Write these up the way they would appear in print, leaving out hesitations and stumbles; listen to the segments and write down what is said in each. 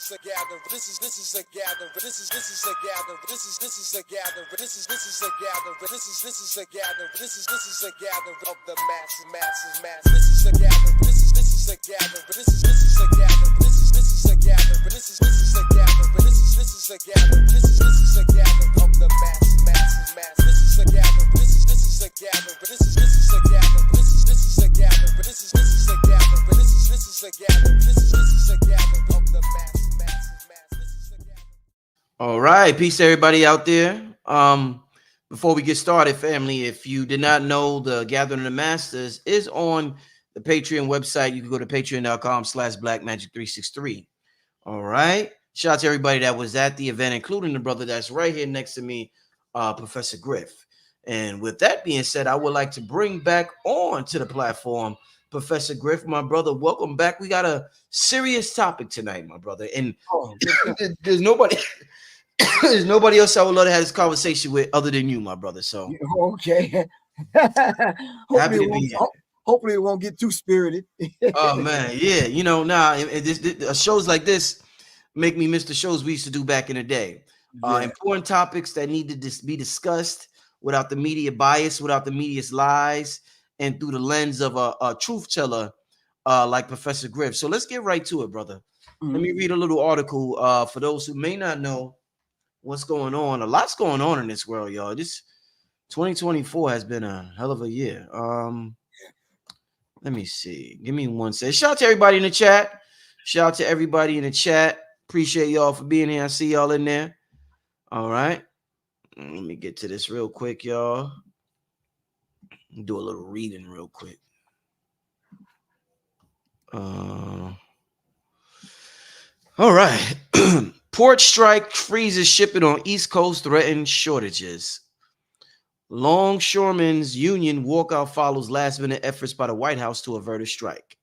is a gathering. This is a gathering. This is a gathering. This is a gathering. This is a gathering. This is a gathering. This is a gathering of the masses. This is a gathering. This is a gathering. This is a gathering. This is a gathering. This is a gathering. This is a gathering. This is a gathering of the masses. This is a gathering. This is a gathering. This is a gathering. This is a gathering. This is a gathering. This is a gathering. This is a gathering of the masses. This is a gathering. All right, peace to everybody out there. Before we get started, family, if you did not know, the Gathering of the Masters is on the Patreon website. You can go to patreon.com/blackmagic363. All right. Shout out to everybody that was at the event, including the brother that's right here next to me, Professor Griff. And with that being said, I would like to bring back on to the platform Professor Griff, my brother. Welcome back. We got a serious topic tonight, my brother. And there's nobody there's nobody else I would love to have this conversation with other than you, my brother. So okay. Hopefully it won't get too spirited. Oh man, yeah. Shows like this make me miss the shows we used to do back in the day. Important topics that need to be discussed without the media bias, without the media's lies, and through the lens of a truth teller like Professor Griff. So let's get right to it, brother. Let me read a little article for those who may not know what's going on. A lot's going on in this world, y'all. This 2024 has been a hell of a year. Let me see. Give me one second. Shout out to everybody in the chat. Shout out to everybody in the chat. Appreciate y'all for being here. I see y'all in there. All right. Let me get to this real quick, y'all. Do a little reading real quick. All right. Port strike freezes shipping on East Coast, threatens shortages. Longshoremen's union walkout follows last-minute efforts by the White House to avert a strike.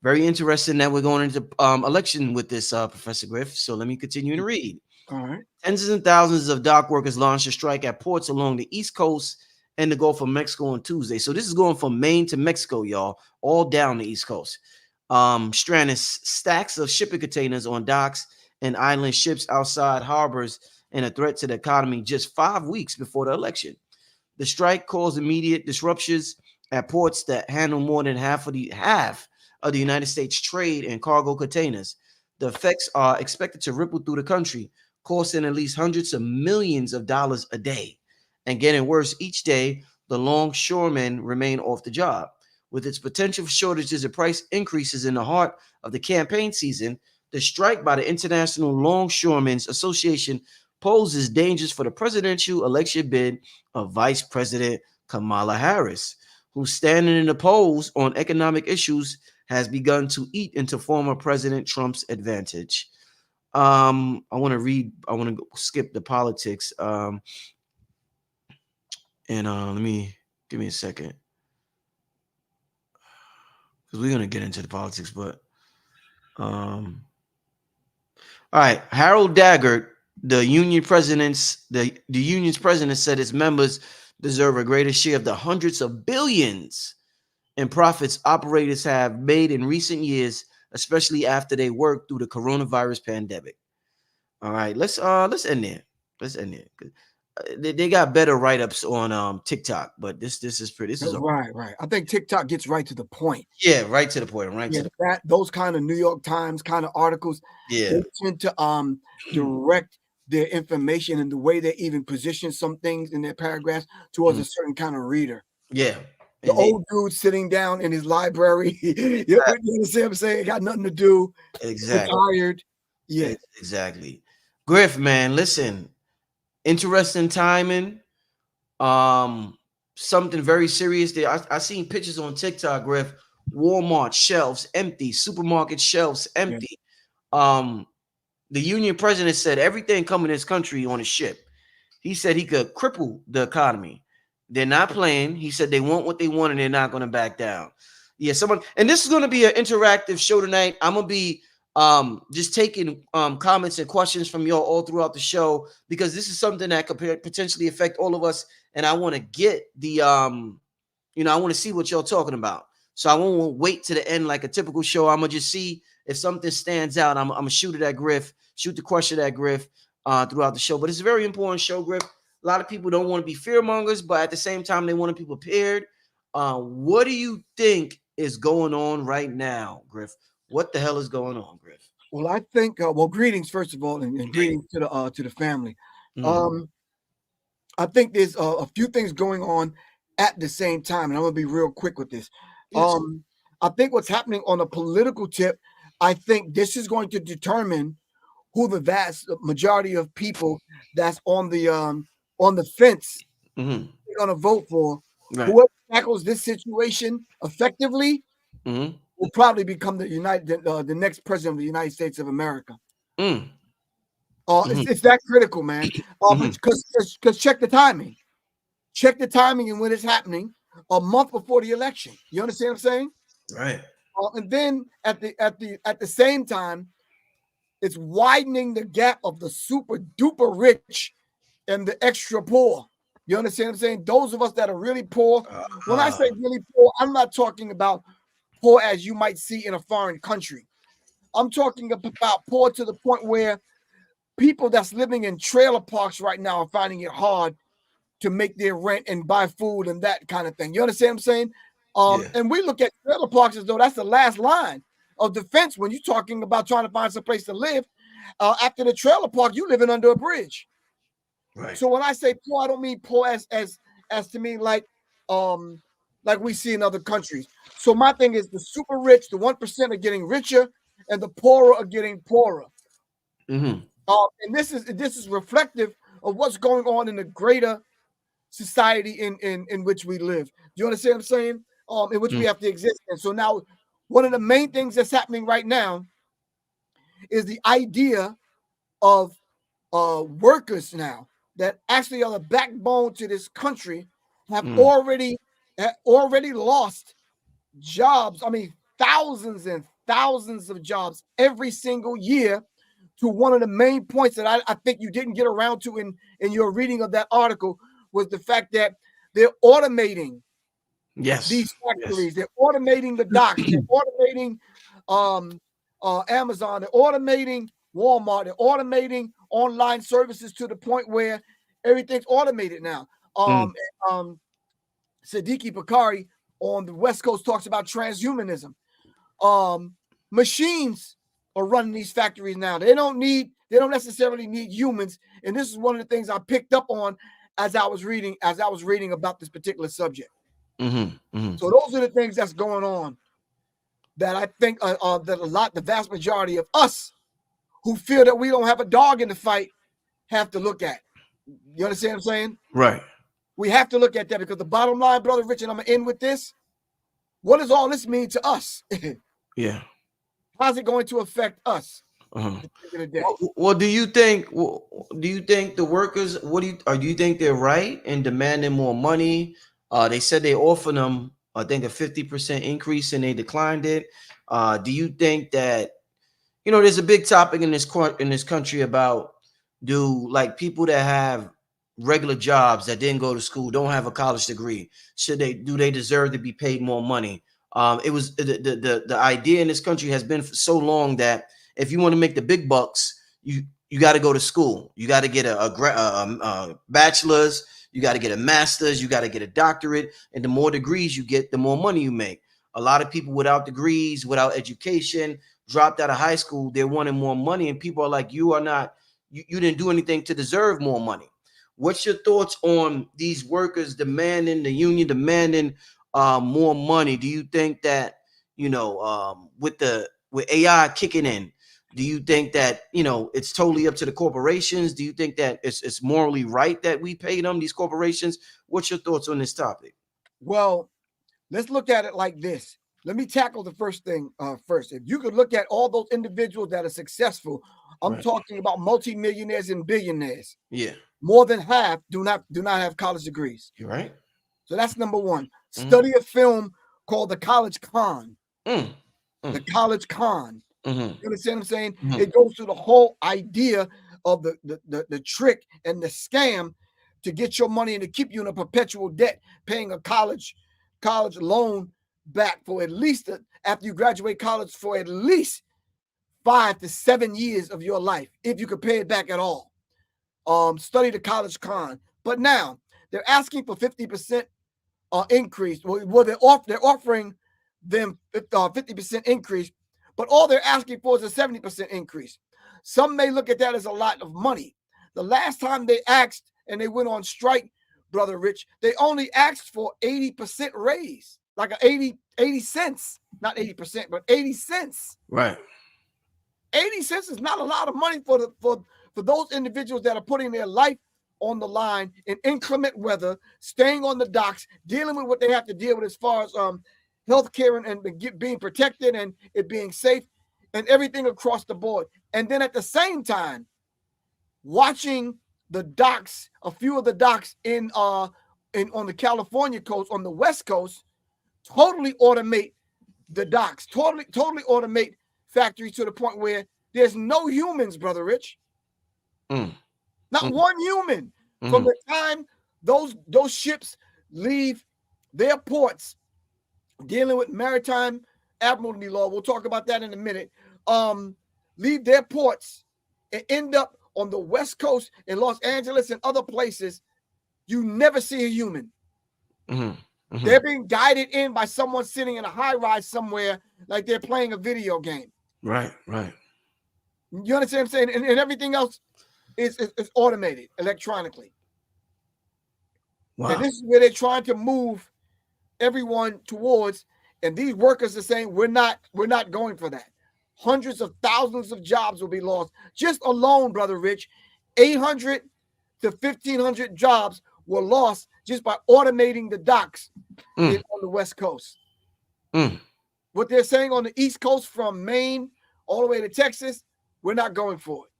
Very interesting that we're going into election with this, Professor Griff. So let me continue to read. All right. Tens and thousands of dock workers launched a strike at ports along the East Coast and the Gulf of Mexico on Tuesday. So this is going from Maine to Mexico, y'all, all down the East Coast. Stranded stacks of shipping containers on docks and island ships outside harbors, and a threat to the economy just 5 weeks before the election. The strike caused immediate disruptions at ports that handle more than half of the United States trade in cargo containers. The effects are expected to ripple through the country, costing at least hundreds of millions of dollars a day. And getting worse each day, the longshoremen remain off the job. With its potential for shortages and price increases in the heart of the campaign season, the strike by the International Longshoremen's Association poses dangers for the presidential election bid of Vice President Kamala Harris, who's standing in the polls on economic issues has begun to eat into former President Trump's advantage. I want to skip the politics. Give me a second, because we're gonna get into the politics. But all right, Harold Daggett, the union's president, said its members deserve a greater share of the hundreds of billions in profits operators have made in recent years, especially after they worked through the coronavirus pandemic. All right, let's end there. They got better write-ups on TikTok, but this is right. I think TikTok gets right to the point. Yeah, right to the point. Those kind of New York Times kind of articles, they tend to direct their information and the way they even position some things in their paragraphs towards a certain kind of reader. Yeah. The old dude sitting down in his library, you know what I'm saying? Got nothing to do. Exactly. Retired. Yeah. Exactly. Griff, man, listen. Interesting timing. Something very serious there. I seen pictures on TikTok, Griff. Walmart shelves empty, supermarket shelves empty. The union president said everything coming to this country on a ship. He said he could cripple the economy. They're not playing. He said they want what they want and they're not going to back down. Yeah, and this is going to be an interactive show tonight. I'm going to be just taking comments and questions from y'all all throughout the show, because this is something that could potentially affect all of us. And I want to get the, I want to see what y'all talking about. So I won't wait to the end like a typical show. I'm going to just see if something stands out, I'm gonna shoot it at Griff, shoot the question at Griff throughout the show. But it's a very important show, Griff. A lot of people don't want to be fear mongers, but at the same time, they want to be prepared. What do you think is going on right now, Griff? What the hell is going on, Griff? Well, I think well, greetings first of all, and greetings to the family. I think there's a few things going on at the same time, and I'm gonna be real quick with this. Yes. I think what's happening on a political tip, I think this is going to determine who the vast majority of people that's on the fence Mm-hmm. are going to vote for. Right. Whoever tackles this situation effectively Mm-hmm. will probably become the next president of the United States of America. Mm. It's that critical, man. Because check the timing. Check the timing and when it's happening a month before the election. You understand what I'm saying? Right. And then at the same time, it's widening the gap of the super duper rich and the extra poor. You understand what I'm saying? Those of us that are really poor. When I say really poor, I'm not talking about poor as you might see in a foreign country. I'm talking about poor to the point where people that's living in trailer parks right now are finding it hard to make their rent and buy food and that kind of thing. You understand what I'm saying? And we look at trailer parks as though that's the last line of defense when you're talking about trying to find some place to live. After the trailer park, you living under a bridge. Right. So when I say poor, I don't mean poor as to me like we see in other countries. So my thing is the super rich, the 1% are getting richer, and the poorer are getting poorer. Mm-hmm. And this is reflective of what's going on in the greater society in which we live. Do you understand what I'm saying? In which we have to exist. And so now, one of the main things that's happening right now is the idea of workers now that actually are the backbone to this country have already lost jobs. I mean, thousands and thousands of jobs every single year. To one of the main points that I think you didn't get around to in your reading of that article was the fact that they're automating these factories. They're automating the docks. They're automating Amazon. They're automating Walmart. They're automating online services to the point where everything's automated now. Siddiqui Bakari on the West Coast talks about transhumanism. Machines are running these factories now. They don't necessarily need humans. And this is one of the things I picked up on as I was reading about this particular subject. So those are the things that's going on that I think the vast majority of us who feel that we don't have a dog in the fight have to look at. You understand what I'm saying? Right. We have to look at that because the bottom line, Brother Rich, and I'm going to end with this. What does all this mean to us? Yeah. How's it going to affect us? Well, do you think the workers? Do you think they're right in demanding more money? They said they offered them, I think, a 50% increase, and they declined it. Do you think that there's a big topic in this country about like people that have regular jobs that didn't go to school, don't have a college degree, do they deserve to be paid more money? It was the idea in this country has been for so long that if you want to make the big bucks, you got to go to school. You got to get a bachelor's, you got to get a master's, you got to get a doctorate, and the more degrees you get, the more money you make. A lot of people without degrees, without education, dropped out of high school, they're wanting more money, and people are like, you didn't do anything to deserve more money. What's your thoughts on these workers demanding, the union demanding more money? Do you think that with AI kicking in, do you think that it's totally up to the corporations? Do you think that it's morally right that we pay them, these corporations? What's your thoughts on this topic? Well, let's look at it like this. Let me tackle the first thing first. If you could look at all those individuals that are successful, I'm talking about multimillionaires and billionaires. Yeah. More than half do not have college degrees. You're right. So that's number one. Study a film called The College Con. The College Con. You understand what I'm saying? It goes through the whole idea of the trick and the scam to get your money and to keep you in a perpetual debt, paying a college loan back for at least after you graduate college for at least 5 to 7 years of your life if you could pay it back at all. Study the college con. But now they're asking for 50% increase. Well, they're offering them 50% increase, but all they're asking for is a 70% increase. Some may look at that as a lot of money. The last time they asked and they went on strike, Brother Rich, they only asked for 80% raise, like 80 cents, not 80%, but 80 cents. Right. 80 cents is not a lot of money for those individuals that are putting their life on the line in inclement weather, staying on the docks, dealing with what they have to deal with as far as healthcare and being protected and it being safe and everything across the board. And then at the same time, watching the docks, a few of the docks on the California coast, on the West Coast, totally automate the docks, totally automate factories to the point where there's no humans, Brother Rich. Not one human. From the time those ships leave their ports, dealing with maritime admiralty law, we'll talk about that in a minute, leave their ports and end up on the West Coast in Los Angeles and other places, you never see a human. They're being guided in by someone sitting in a high-rise somewhere like they're playing a video game. Right. You understand what I'm saying? And everything else is automated electronically. Wow. And this is where they're trying to move everyone towards. And these workers are saying, we're not going for that. Hundreds of thousands of jobs will be lost. Just alone, Brother Rich, 800 to 1,500 jobs were lost just by automating the docks on the West Coast. What they're saying on the East Coast from Maine all the way to Texas, we're not going for it.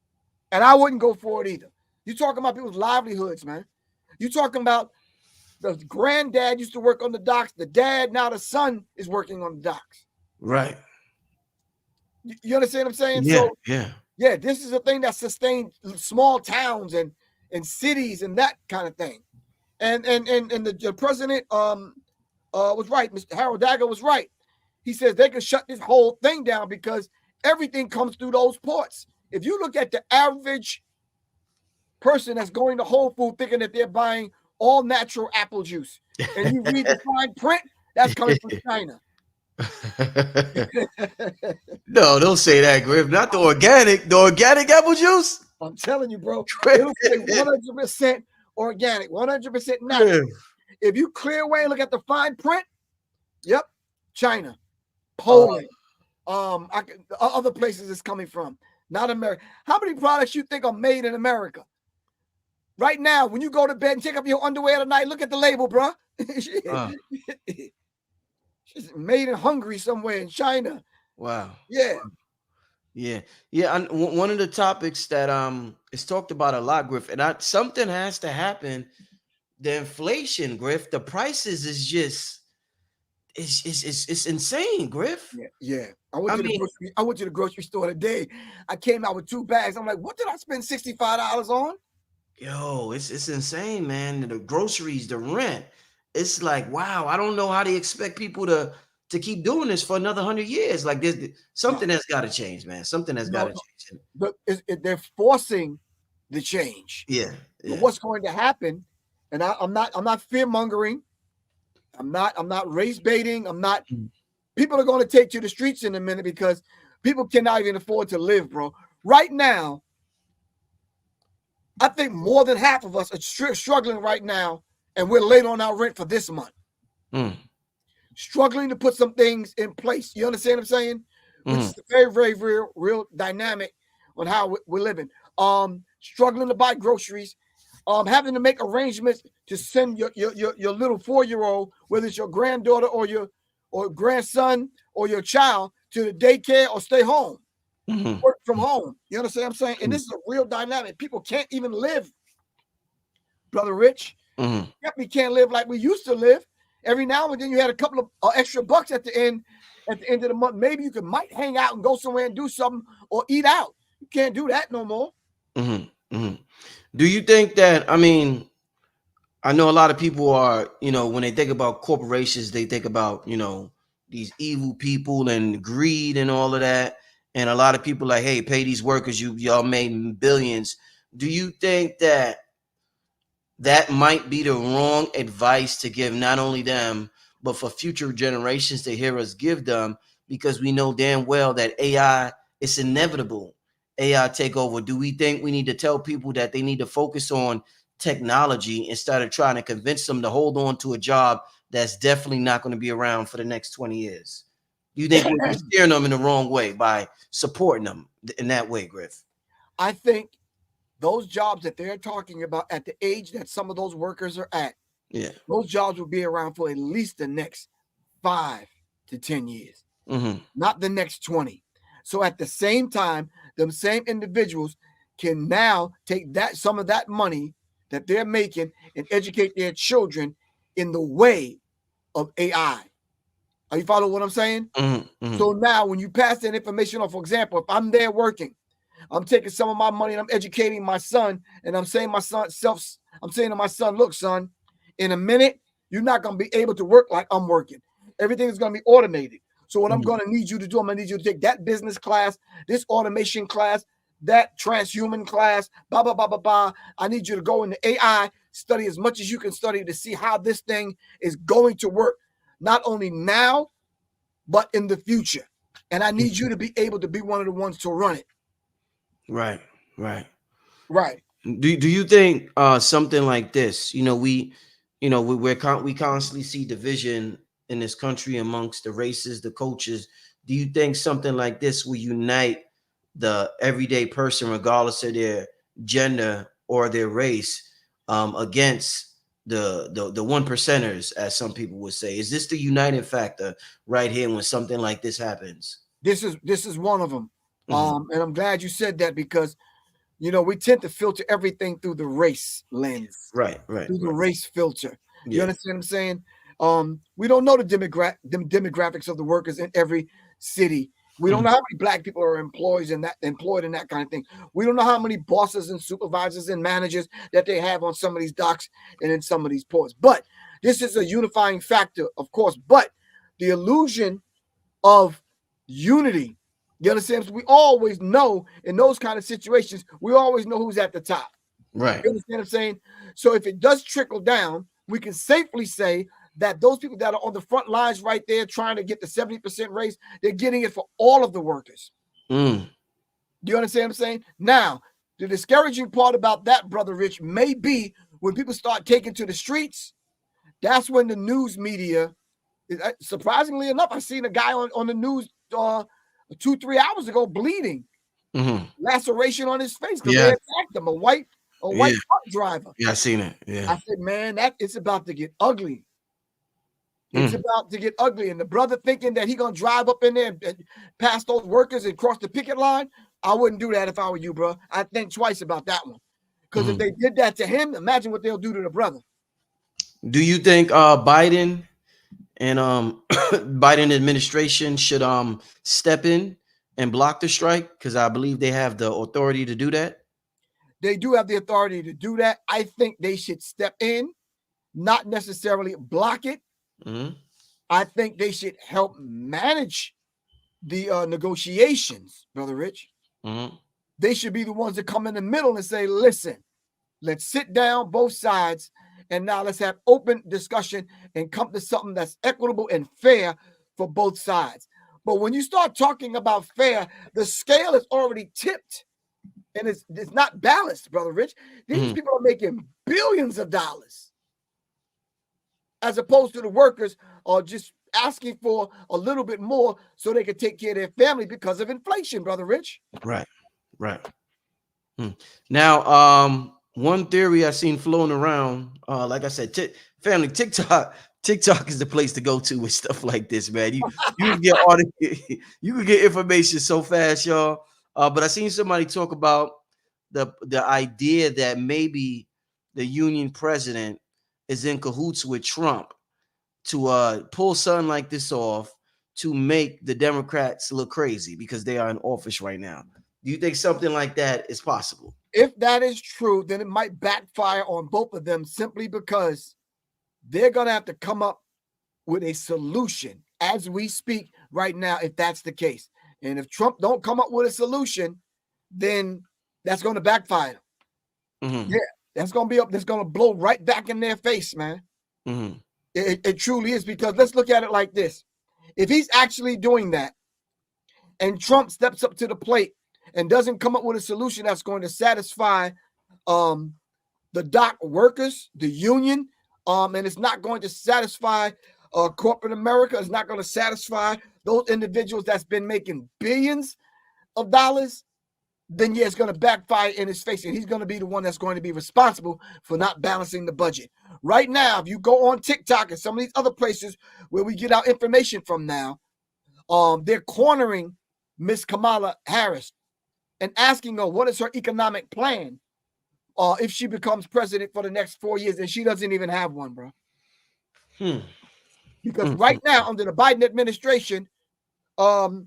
And I wouldn't go for it either. You're talking about people's livelihoods, man. You're talking about the granddad used to work on the docks. The dad, now the son is working on the docks. Right. You understand what I'm saying? Yeah, So, yeah. This is a thing that sustained small towns and cities and that kind of thing. And the president was right. Mr. Harold Dagger was right. He says they could shut this whole thing down because everything comes through those ports. If you look at the average person that's going to Whole Foods thinking that they're buying all natural apple juice, and you read the fine print, that's coming from China. No, don't say that, Griff. Not the organic apple juice. I'm telling you, bro. It'll say 100% organic, 100% natural. If you clear away and look at the fine print, yep, China, Poland, other places it's coming from, not America. How many products you think are made in America? Right now, when you go to bed and take up your underwear tonight, look at the label, bro. She's made in Hungary somewhere in China. Wow. Yeah. And one of the topics that is talked about a lot, Griff, and something has to happen. The inflation, Griff, the prices is just it's insane, Griff. Yeah. I went to the grocery store today. I came out with 2 bags. I'm like, what did I spend $65 on? Yo, it's insane, man. The groceries, the rent. It's like, wow, I don't know how they expect people to keep doing this for another 100 years. Like something that's got to change, man. Something that's got to change. But they're forcing the change. Yeah. But what's going to happen? And I'm not fear mongering. I'm not race baiting. People are going to take to the streets in a minute because people cannot even afford to live, bro. Right now, I think more than half of us are struggling right now, and we're late on our rent for this month. Struggling to put some things in place. You understand what I'm saying? Which is very, very real dynamic on how we're living. Struggling to buy groceries. Having to make arrangements to send your little 4-year-old, whether it's your granddaughter or grandson or your child, to the daycare or stay home. Work from home. You understand what I'm saying? And this is a real dynamic. People can't even live, Brother Rich. We can't live like we used to live. Every now and then you had a couple of extra bucks at the end of the month. Maybe you might hang out and go somewhere and do something or eat out. You can't do that no more. Do you think that, I mean, I know a lot of people are, when they think about corporations, they think about, these evil people and greed and all of that. and a lot of people like, hey, pay these workers. Y'all made billions. Do you think that might be the wrong advice to give not only them, but for future generations to hear us give them? Because we know damn well that AI is inevitable. AI take over. Do we think we need to tell people that they need to focus on technology instead of trying to convince them to hold on to a job that's definitely not going to be around for the next 20 years? Do you think we're steering them in the wrong way by supporting them in that way, Griff? I think those jobs that they're talking about at the age that some of those workers are at, Yeah. those jobs will be around for at least the next 5 to 10 years, not the next 20. So at the same time, them same individuals can now take that some of that money that they're making and educate their children in the way of AI. Are you following what I'm saying? So now when you pass that information on, for example, if I'm there working, I'm taking some of my money and I'm educating my son, and I'm saying I'm saying to my son, look, son, in a minute, you're not going to be able to work like I'm working. Everything is going to be automated. So what I'm going to need you to do, I'm going to need you to take that business class, this automation class, that transhuman class, blah, blah, blah, blah, blah. I need you to go into AI, study as much as you can study to see how this thing is going to work, not only now, but in the future. And I need you to be able to be one of the ones to run it. Right. Do you think something like this? We constantly see division in this country amongst the races, the cultures. Do you think something like this will unite the everyday person, regardless of their gender or their race, against the one percenters, as some people would say? Is this the uniting factor right here when something like this happens? This is one of them. And I'm glad you said that, because we tend to filter everything through the race lens, right, through the race filter. Yeah. You understand what I'm saying? We don't know the demographics of the workers in every city. We don't know how many black people are employed in that kind of thing. We don't know how many bosses and supervisors and managers that they have on some of these docks and in some of these ports. But this is a unifying factor, of course. But the illusion of unity, you understand? So we always know in those kind of situations, we always know who's at the top. Right. You understand what I'm saying? So if it does trickle down, we can safely say that those people that are on the front lines right there trying to get the 70% raise, they're getting it for all of the workers. Do you understand what I'm saying? Now, the discouraging part about that, Brother Rich, may be when people start taking to the streets, that's when the news media, surprisingly enough, I seen a guy on the news 2-3 hours ago bleeding, laceration on his face because they attacked him, a white truck driver. Yeah, I seen it. Yeah. I said, man, it's about to get ugly. It's about to get ugly. And the brother thinking that he gonna drive up in there and pass those workers and cross the picket line, I wouldn't do that if I were you, bro. I'd think twice about that one. Because if they did that to him, imagine what they'll do to the brother. Do you think Biden and Biden administration should step in and block the strike? Because I believe they have the authority to do that. They do have the authority to do that. I think they should step in, not necessarily block it. I think they should help manage the negotiations, Brother Rich. They should be the ones that come in the middle and say, listen, let's sit down, both sides, and now let's have open discussion and come to something that's equitable and fair for both sides. But when you start talking about fair, the scale is already tipped and it's not balanced, Brother Rich. These people are making billions of dollars, as opposed to the workers are just asking for a little bit more so they can take care of their family because of inflation, Brother Rich. Right. Now, one theory I seen floating around, like I said, family TikTok is the place to go to with stuff like this, man. You can get you can get information so fast, y'all. But I seen somebody talk about the idea that maybe the union president is in cahoots with Trump to pull something like this off to make the Democrats look crazy because they are in office right now. Do you think something like that is possible? If that is true, then it might backfire on both of them simply because they're going to have to come up with a solution as we speak right now, if that's the case. And if Trump don't come up with a solution, then that's going to backfire. Mm-hmm. Yeah, that's going to blow right back in their face, man. Mm-hmm. It truly is, because let's look at it like this. If he's actually doing that and Trump steps up to the plate and doesn't come up with a solution that's going to satisfy the dock workers, the union, and it's not going to satisfy corporate America, it's not going to satisfy those individuals that's been making billions of dollars, then yeah, it's going to backfire in his face, and he's going to be the one that's going to be responsible for not balancing the budget. Right now, if you go on TikTok and some of these other places where we get our information from now, they're cornering Miss Kamala Harris and asking her what is her economic plan if she becomes president for the next 4 years, and she doesn't even have one, bro. Because right now, under the Biden administration, the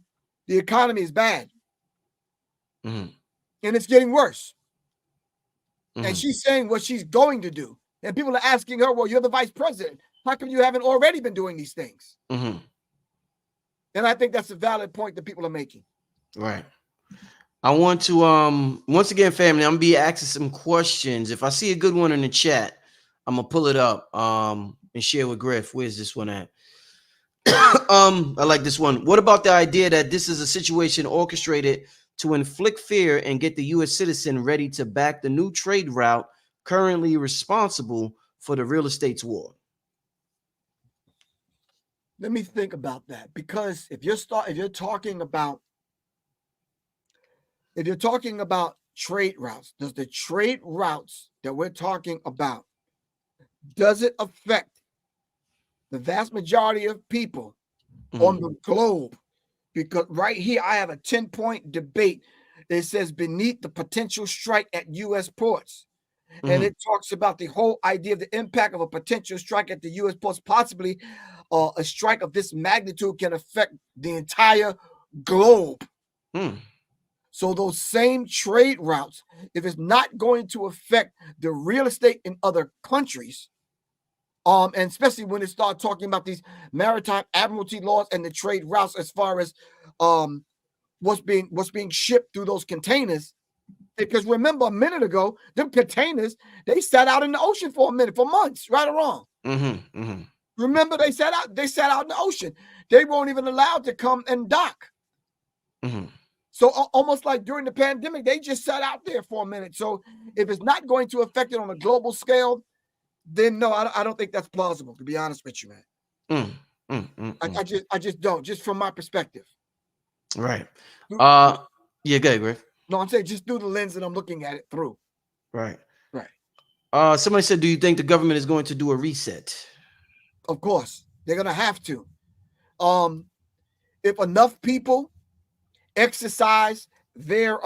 economy is bad. Mm-hmm. And it's getting worse. Mm-hmm. And she's saying what she's going to do. And people are asking her, well, you're the vice president. How come you haven't already been doing these things? Mm-hmm. And I think that's a valid point that people are making. Right. I want to, once again, family, I'm going to be asking some questions. If I see a good one in the chat, I'm going to pull it up and share with Griff. Where's this one at? I like this one. What about the idea that this is a situation orchestrated to inflict fear and get the U.S. citizen ready to back the new trade route currently responsible for the real estate's war? Let me think about that, because if you're talking about trade routes, does the trade routes that we're talking about, does it affect the vast majority of people on the globe? Because right here, I have a 10-point debate that says beneath the potential strike at U.S. ports. And it talks about the whole idea of the impact of a potential strike at the U.S. ports. Possibly a strike of this magnitude can affect the entire globe. So those same trade routes, if it's not going to affect the real estate in other countries, and especially when they start talking about these maritime admiralty laws and the trade routes as far as what's being shipped through those containers. Because remember, a minute ago, them containers, they sat out in the ocean for months, right or wrong. Remember, they sat out in the ocean. They weren't even allowed to come and dock. So almost like during the pandemic, they just sat out there for a minute. So if it's not going to affect it on a global scale, then no, I don't think that's plausible, to be honest with you, man. I just don't, just from my perspective. Right. Yeah, go ahead, Griff. No, I'm saying just through the lens that I'm looking at it through. Right. Right. Somebody said, do you think the government is going to do a reset? Of course. They're going to have to. If enough people exercise their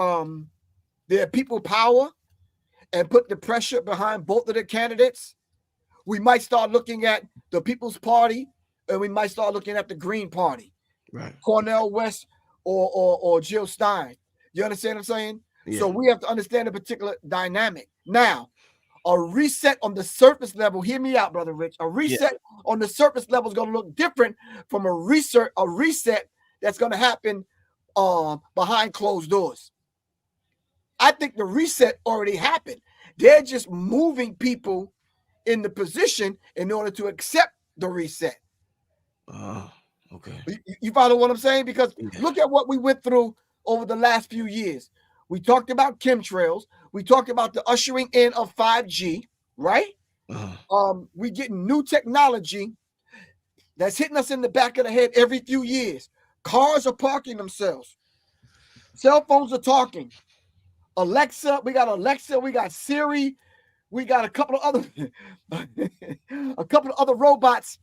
people power and put the pressure behind both of the candidates, we might start looking at the People's Party, and we might start looking at the Green Party. Right. Cornel West or Jill Stein. You understand what I'm saying? Yeah. So we have to understand a particular dynamic. Now, a reset on the surface level, hear me out, Brother Rich. A reset on the surface level is going to look different from a reset that's going to happen behind closed doors. I think the reset already happened. They're just moving people in the position in order to accept the reset. Okay. You follow what I'm saying? Because look at what we went through over the last few years. We talked about chemtrails. We talked about the ushering in of 5G, right? We getting new technology that's hitting us in the back of the head every few years. Cars are parking themselves. Cell phones are talking. Alexa, we got Siri, we got a couple of other robots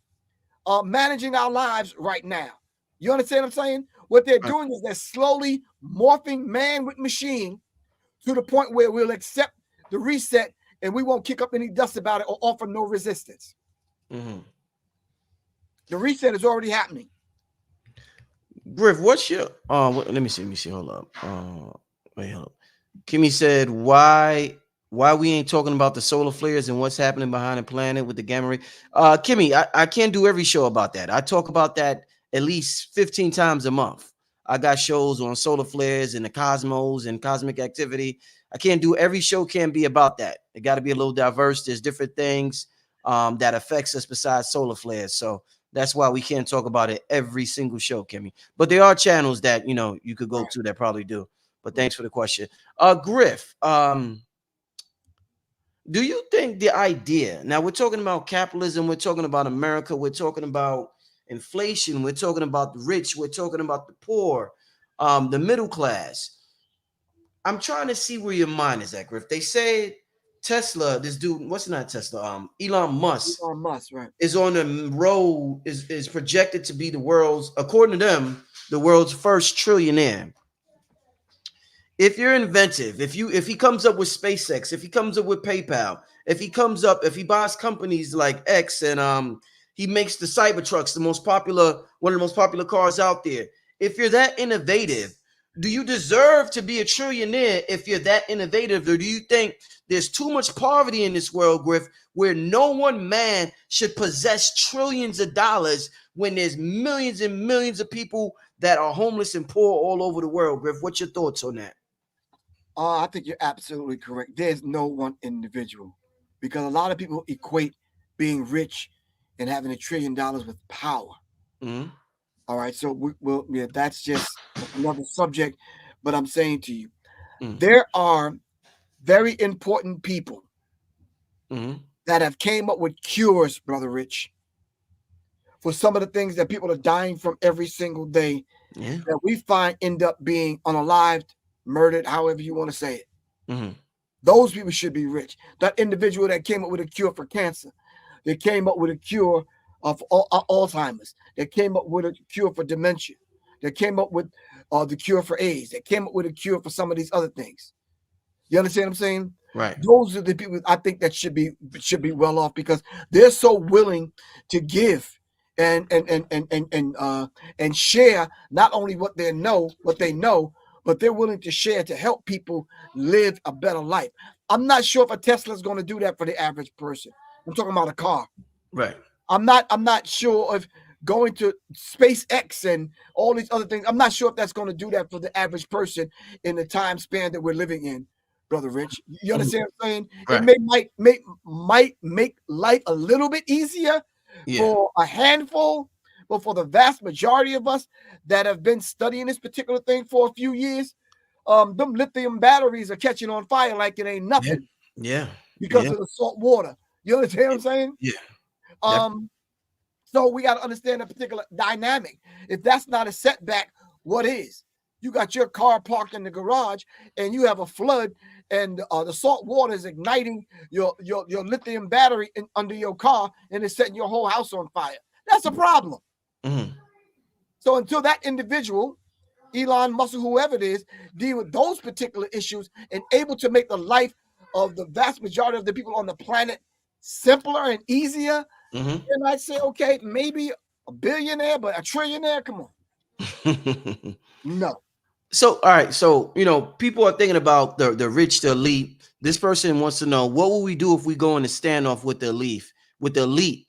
managing our lives right now. You understand what I'm saying? What they're doing is they're slowly morphing man with machine to the point where we'll accept the reset and we won't kick up any dust about it or offer no resistance. The reset is already happening. Griff, what's your let me see. Hold up. Wait, hold up. Kimmy said, why we ain't talking about the solar flares and what's happening behind the planet with the gamma ray? Kimmy, I can't do every show about that. I talk about that at least 15 times a month. I got shows on solar flares and the cosmos and cosmic activity. I can't do every show can't be about that. It got to be a little diverse. There's different things that affects us besides solar flares. So that's why we can't talk about it every single show, Kimmy. But there are channels that you could go to that probably do. But thanks for the question. Griff, do you think the idea, now we're talking about capitalism, we're talking about America, we're talking about inflation, we're talking about the rich, we're talking about the poor, the middle class. I'm trying to see where your mind is at, Griff. They say Tesla, this dude, what's not Tesla? Elon Musk right, is on the road, is projected to be the world's, according to them, the world's first trillionaire. If you're inventive, if he comes up with SpaceX, if he comes up with PayPal, if he buys companies like X and he makes the Cybertrucks one of the most popular cars out there. If you're that innovative, do you deserve to be a trillionaire if you're that innovative, or do you think there's too much poverty in this world, Griff, where no one man should possess trillions of dollars when there's millions and millions of people that are homeless and poor all over the world, Griff? What's your thoughts on that? I think you're absolutely correct. There's no one individual, because a lot of people equate being rich and having $1 trillion with power. Mm-hmm. All right, so that's just another subject. But I'm saying to you, there are very important people that have came up with cures, Brother Rich, for some of the things that people are dying from every single day, that we find end up being unalived, murdered, however you want to say it. Those people should be rich. That individual that came up with a cure for cancer, they came up with a cure of Alzheimer's, they came up with a cure for dementia, they came up with the cure for AIDS, they came up with a cure for some of these other things. You understand what I'm saying? Right. Those are the people I think that should be well off, because they're so willing to give and share not only what they know, but they're willing to share to help people live a better life. I'm not sure if a Tesla is going to do that for the average person. I'm talking about a car. Right. I'm not sure if going to SpaceX and all these other things, I'm not sure if that's going to do that for the average person in the time span that we're living in, Brother Rich. You understand what I'm saying? Right. It might make life a little bit easier for a handful, but for the vast majority of us that have been studying this particular thing for a few years, them lithium batteries are catching on fire like it ain't nothing. Yeah. Because of the salt water. You understand what I'm saying? Yeah. So we got to understand a particular dynamic. If that's not a setback, what is? You got your car parked in the garage and you have a flood, and the salt water is igniting your lithium battery under your car, and it's setting your whole house on fire. That's a problem. So until that individual, Elon Musk, whoever it is, deal with those particular issues and able to make the life of the vast majority of the people on the planet simpler and easier, then I say, okay, maybe a billionaire, but a trillionaire, come on. No. So, all right. So, people are thinking about the rich, the elite. This person wants to know, what will we do if we go in a standoff with the elite? With the elite,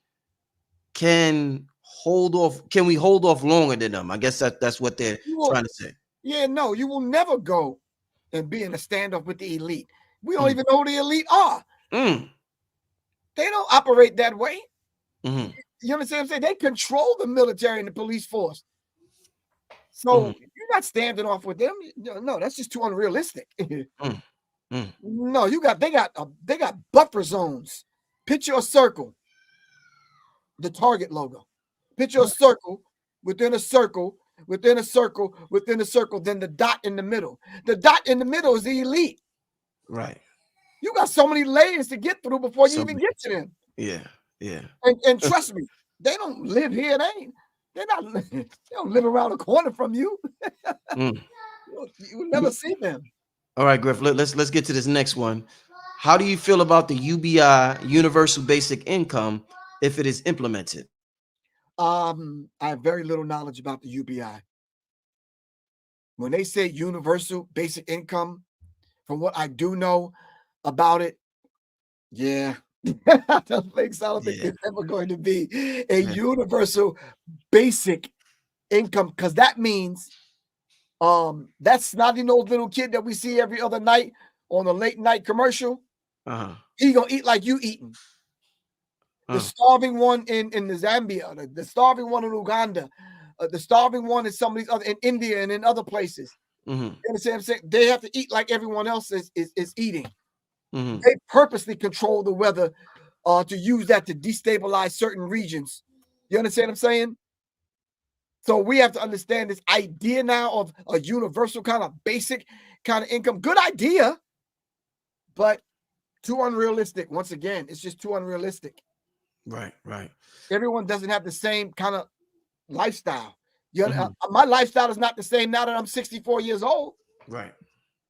can we hold off longer than them? I guess that's what they're trying to say. Yeah, no, you will never go and be in a standoff with the elite. We don't even know who the elite are. They don't operate that way. You understand what I'm saying? They control the military and the police force. So you're not standing off with them. No, that's just too unrealistic. No, they got buffer zones. Picture a circle, the Target logo. Picture a circle within a circle within a circle within a circle. Then the dot in the middle. The dot in the middle is the elite. Right. You got so many layers to get through before you even get to them. Yeah. And trust me, they don't live here. They don't live around the corner from you. You will never see them. All right, Griff. Let's get to this next one. How do you feel about the UBI, Universal Basic Income, if it is implemented? I have very little knowledge about the UBI. When they say Universal Basic Income, from what I do know about it, I don't think so. I don't think it's ever going to be a universal basic income, because that means That snotty-nosed little kid that we see every other night on a late night commercial, he gonna eat like you eating. The starving one in the Zambia, the starving one in Uganda, the starving one in some of these other in India and in other places. You understand what I'm saying? They have to eat like everyone else is eating. They purposely control the weather to use that to destabilize certain regions. You understand what I'm saying? So we have to understand this idea now of a universal kind of basic kind of income. Good idea, but too unrealistic. Once again, it's just too unrealistic. Right. Everyone doesn't have the same kind of lifestyle. My lifestyle is not the same now that I'm 64 years old. Right.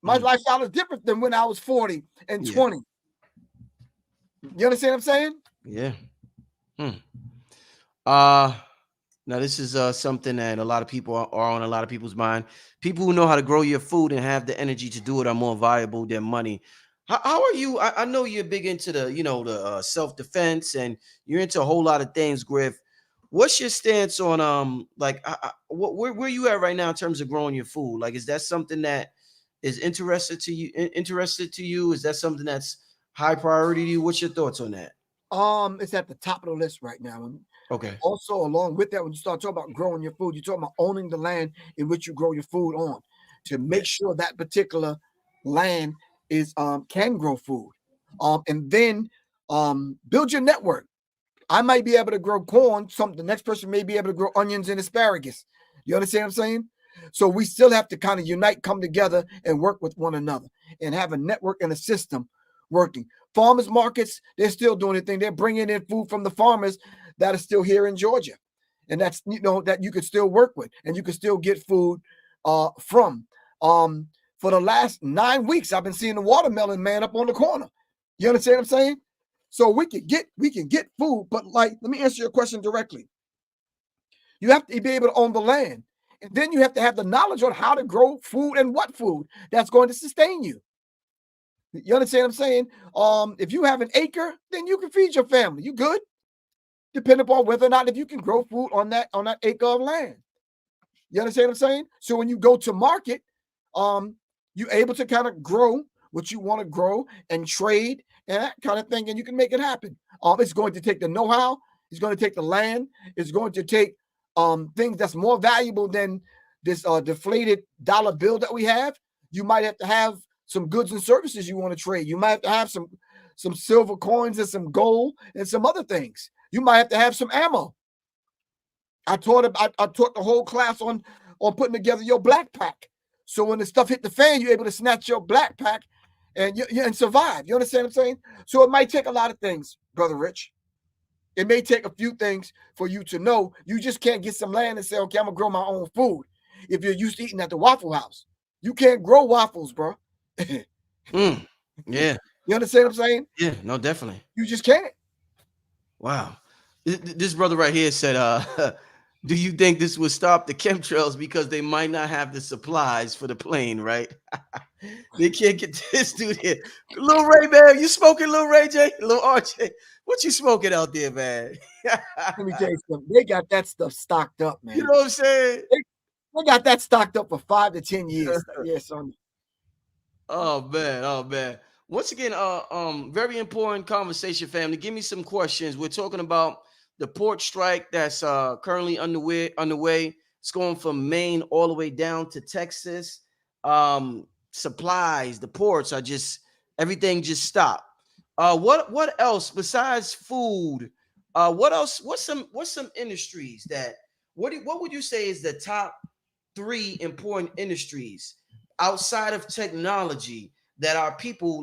My lifestyle is different than when I was 40 and 20. You understand what I'm saying? Yeah. Now this is something that a lot of people are on a lot of people's mind. People who know how to grow your food and have the energy to do it are more valuable than money. How are you? I know you're big into the self-defense and you're into a whole lot of things, Griff. What's your stance on where you at right now in terms of growing your food? Like, is that something that is interested to you? Is that something that's high priority to you? What's your thoughts on that? It's at the top of the list right now. Okay. Also, along with that, when you start talking about growing your food, you're talking about owning the land in which you grow your food on, to make sure that particular land is can grow food. And then build your network. I might be able to grow corn. The next person may be able to grow onions and asparagus. You understand what I'm saying? So we still have to kind of unite, come together, and work with one another, and have a network and a system working. Farmers markets, they're still doing their thing. They're bringing in food from the farmers that are still here in Georgia, and that's that you could still work with, and you can still get food from. For the last 9 weeks, I've been seeing the watermelon man up on the corner. You understand what I'm saying? So we can get food, but let me answer your question directly. You have to be able to own the land, and then you have to have the knowledge on how to grow food and what food that's going to sustain you. You understand what I'm saying? If you have an acre, then you can feed your family. You good? Depending upon whether or not if you can grow food on that acre of land. You understand what I'm saying? So when you go to market, you're able to kind of grow what you want to grow and trade and that kind of thing, and you can make it happen. It's going to take the know-how. It's going to take the land. It's going to take things that's more valuable than this deflated dollar bill that we have. You might have to have some goods and services you want to trade. You might have to have some silver coins and some gold and some other things. You might have to have some ammo. I taught the whole class on putting together your black pack. So when the stuff hit the fan, you're able to snatch your black pack and survive. You understand what I'm saying? So it might take a lot of things, Brother Rich. It may take a few things for you to know. You just can't get some land and say, okay, I'm going to grow my own food. If you're used to eating at the Waffle House, you can't grow waffles, bro. Yeah. You understand what I'm saying? Yeah, no, definitely. You just can't. Wow. This brother right here said, do you think this would stop the chemtrails because they might not have the supplies for the plane, right? They can't get this dude here. Lil Ray, man, you smoking, Lil Ray J? Lil RJ, what you smoking out there, man? Let me tell you something. They got that stuff stocked up, man. You know what I'm saying? They got that stocked up for 5 to 10 years. Yeah, son. Oh man. Once again, very important conversation, family. Give me some questions. We're talking about the port strike that's currently underway. It's going from Maine all the way down to Texas. Supplies, the ports are everything just stopped. What else besides food? What else? What's some industries that what would you say is the top 3 important industries outside of technology that our people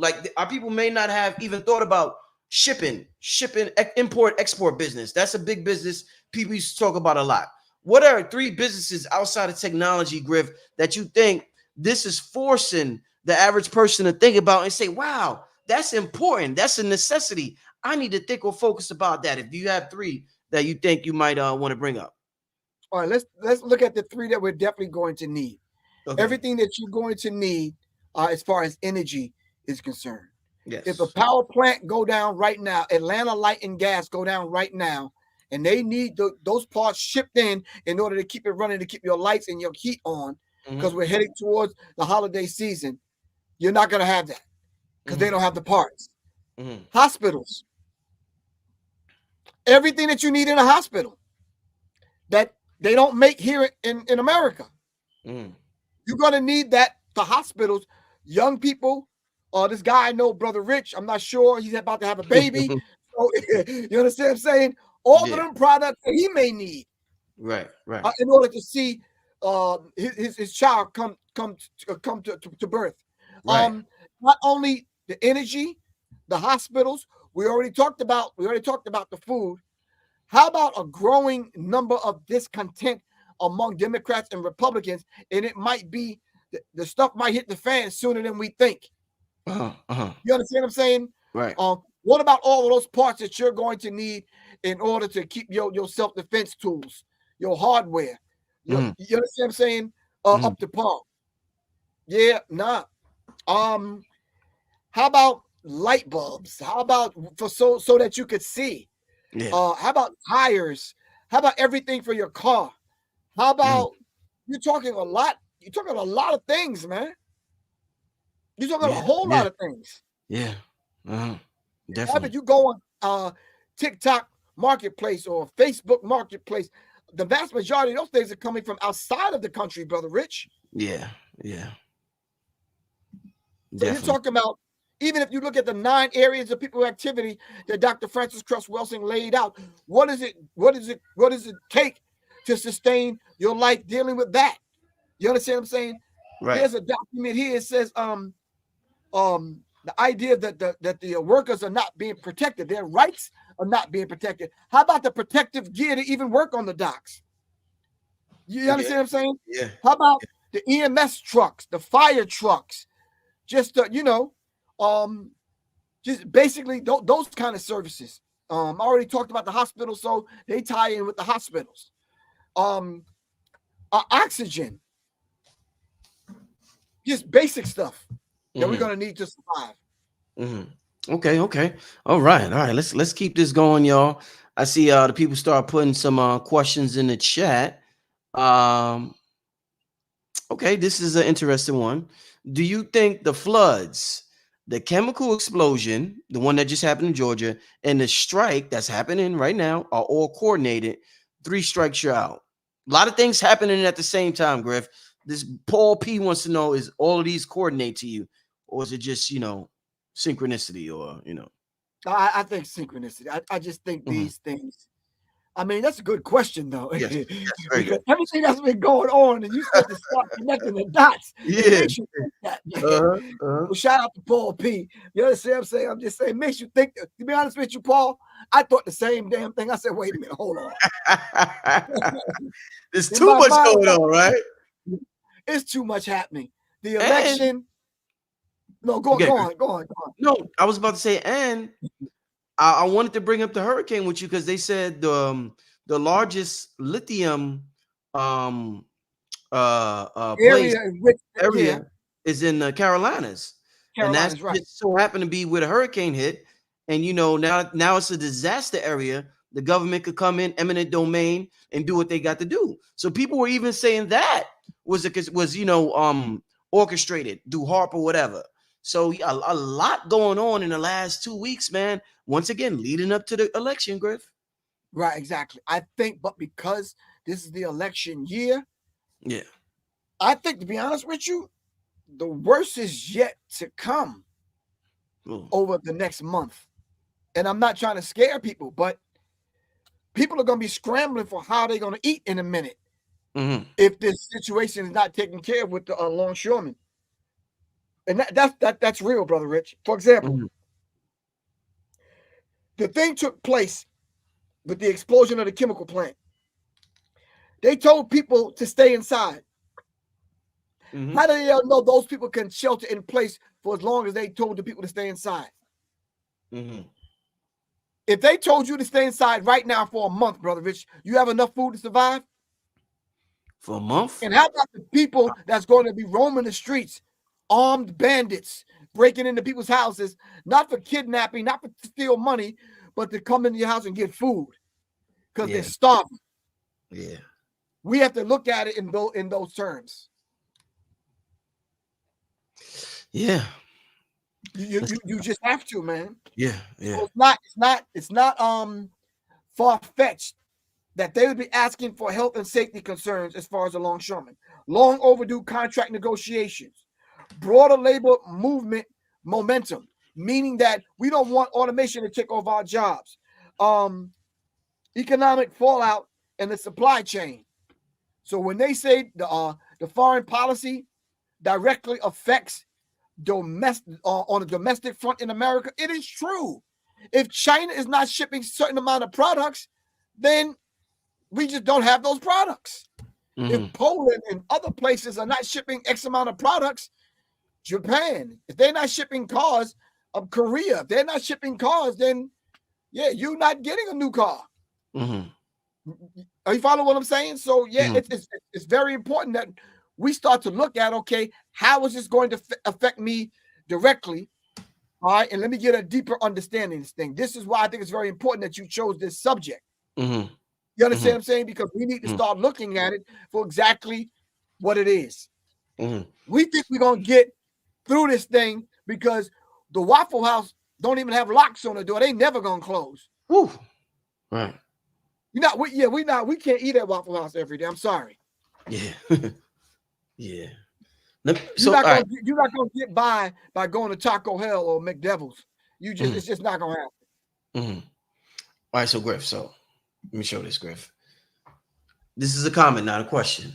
may not have even thought about? Shipping, import, export business. That's a big business people used to talk about a lot. What are 3 businesses outside of technology, Griff, that you think this is forcing the average person to think about and say, wow, that's important. That's a necessity. I need to think or focus about that. If you have 3 that you think you might want to bring up. All right, let's look at the 3 that we're definitely going to need. Okay. Everything that you're going to need as far as energy is concerned. Yes. If a power plant go down right now, Atlanta Light and Gas go down right now, and they need those parts shipped in order to keep it running, to keep your lights and your heat on, because we're heading towards the holiday season. You're not going to have that because they don't have the parts. Hospitals, everything that you need in a hospital that they don't make here in America. You're going to need that for hospitals. Young people, this guy I know, Brother Rich, I'm not sure. He's about to have a baby. So, you understand what I'm saying? All of them products that he may need. Right. In order to see his child come to birth. Right. Not only the energy, the hospitals. We already talked about the food. How about a growing number of discontent among Democrats and Republicans? And it might be the stuff might hit the fan sooner than we think. You understand what I'm saying? Right. What about all of those parts that you're going to need in order to keep your self-defense tools, your hardware? You understand what I'm saying? Up to par. Yeah, nah. How about light bulbs? How about so that you could see? Yeah. How about tires? How about everything for your car? How about you're talking a lot? You're talking a lot of things, man. You're talking a whole lot of things. Yeah. Definitely. Whether you go on TikTok Marketplace or Facebook Marketplace, the vast majority of those things are coming from outside of the country, Brother Rich. Yeah. So you're talking about, even if you look at the 9 areas of people activity that Dr. Francis Cress Welsing laid out, what does it take to sustain your life dealing with that? You understand what I'm saying? Right. There's a document here. It says the idea that the workers are not being protected, their rights are not being protected. How about the protective gear to even work on the docks? You understand what I'm saying? Yeah. How about the EMS trucks, the fire trucks? Just just basically those kind of services. I already talked about the hospitals, so they tie in with the hospitals. Oxygen, just basic stuff that we're gonna need to survive. Okay. All right. Let's keep this going, y'all. I see the people start putting some questions in the chat. Okay, this is an interesting one. Do you think the floods, the chemical explosion, the one that just happened in Georgia, and the strike that's happening right now are all coordinated? 3 strikes, you're out. A lot of things happening at the same time, Griff. This Paul P wants to know, is all of these coordinate to you, or is it just, synchronicity, or, I think synchronicity. I just think these things. I mean, that's a good question, though. Yes, very because good. everything that's been going on, and you start to start connecting the dots. It makes you think that. Well, shout out to Paul P. You understand what I'm saying? I'm just saying, it makes you think. To be honest with you, Paul, I thought the same damn thing. I said, wait a minute, hold on. There's too much going on, right? It's too much happening. The election. No, go on. No, I was about to say, and I wanted to bring up the hurricane with you because they said the largest lithium area is in the Carolinas. And that's right. just so happened to be where the hurricane hit. And now it's a disaster area. The government could come in eminent domain and do what they got to do. So people were even saying that was orchestrated, do HARP or whatever. So a lot going on in the last 2 weeks, man. Once again, leading up to the election, Griff. Right, exactly. I think, but because this is the election year, I think, to be honest with you, the worst is yet to come over the next month. And I'm not trying to scare people, but people are going to be scrambling for how they're going to eat in a minute if this situation is not taken care of with the longshoremen. And that's real, Brother Rich. For example, the thing took place with the explosion of the chemical plant. They told people to stay inside. How do they know those people can shelter in place for as long as they told the people to stay inside? If they told you to stay inside right now for a month, Brother Rich, you have enough food to survive? For a month? And how about the people that's going to be roaming the streets, armed bandits, breaking into people's houses, not for kidnapping, not for to steal money, but to come into your house and get food because they're starving? Yeah. We have to look at it in those terms. Yeah. You just have to, man. Yeah. So it's not far-fetched that they would be asking for health and safety concerns as far as the longshoremen. Long overdue contract negotiations, broader labor movement momentum, meaning that we don't want automation to take over our jobs. Economic fallout in the supply chain. So when they say the foreign policy directly affects domestic on a domestic front in America, it is true. If China is not shipping certain amount of products, then we just don't have those products. If Poland and other places are not shipping X amount of products, Japan, if they're not shipping cars, Korea, if they're not shipping cars, then yeah, you're not getting a new car. Are you following what I'm saying? So yeah, it's very important that we start to look at, okay, how is this going to affect me directly? All right, and let me get a deeper understanding of this thing. This is why I think it's very important that you chose this subject. You understand what I'm saying? Because we need to start looking at it for exactly what it is. We think we're going to get through this thing because the Waffle House don't even have locks on the door. They never going to close. Woo. Right. We can't eat at Waffle House every day. I'm sorry. Yeah. Yeah. You're not gonna get by going to Taco Hell or McDevil's. It's just not gonna happen. All right, so Griff, so let me show this, Griff. This is a comment, not a question.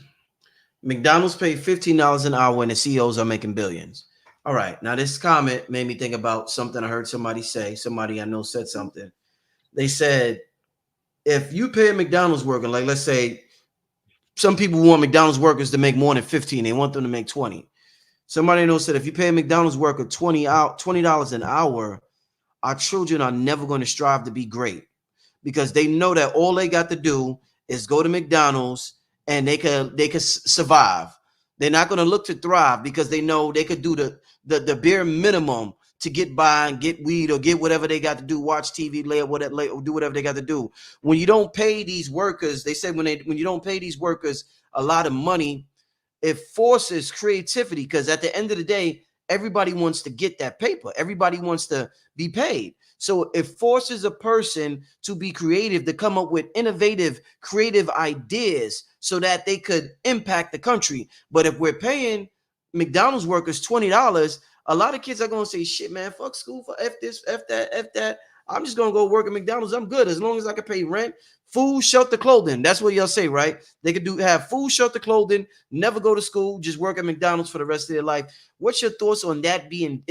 McDonald's paid $15 an hour when the CEOs are making billions. All right, now this comment made me think about something I heard somebody say. Somebody I know said something. They said, if you pay a McDonald's worker, like let's say some people want McDonald's workers to make more than 15, they want them to make 20. Somebody I know said, if you pay a McDonald's worker $20 an hour, our children are never going to strive to be great because they know that all they got to do is go to McDonald's and they could survive. They're not going to look to thrive because they know they could do the bare minimum to get by and get weed or get whatever they got to do, watch TV, do whatever they got to do. When you don't pay these workers, they said when you don't pay these workers a lot of money, it forces creativity because at the end of the day, everybody wants to get that paper. Everybody wants to be paid. So it forces a person to be creative, to come up with innovative, creative ideas so that they could impact the country. But if we're paying McDonald's workers $20, a lot of kids are going to say, shit, man, fuck school, for F this, F that, F that. I'm just going to go work at McDonald's. I'm good as long as I can pay rent, food, shelter, clothing. That's what y'all say, right? They could have food, shelter, clothing, never go to school, just work at McDonald's for the rest of their life. What's your thoughts on that being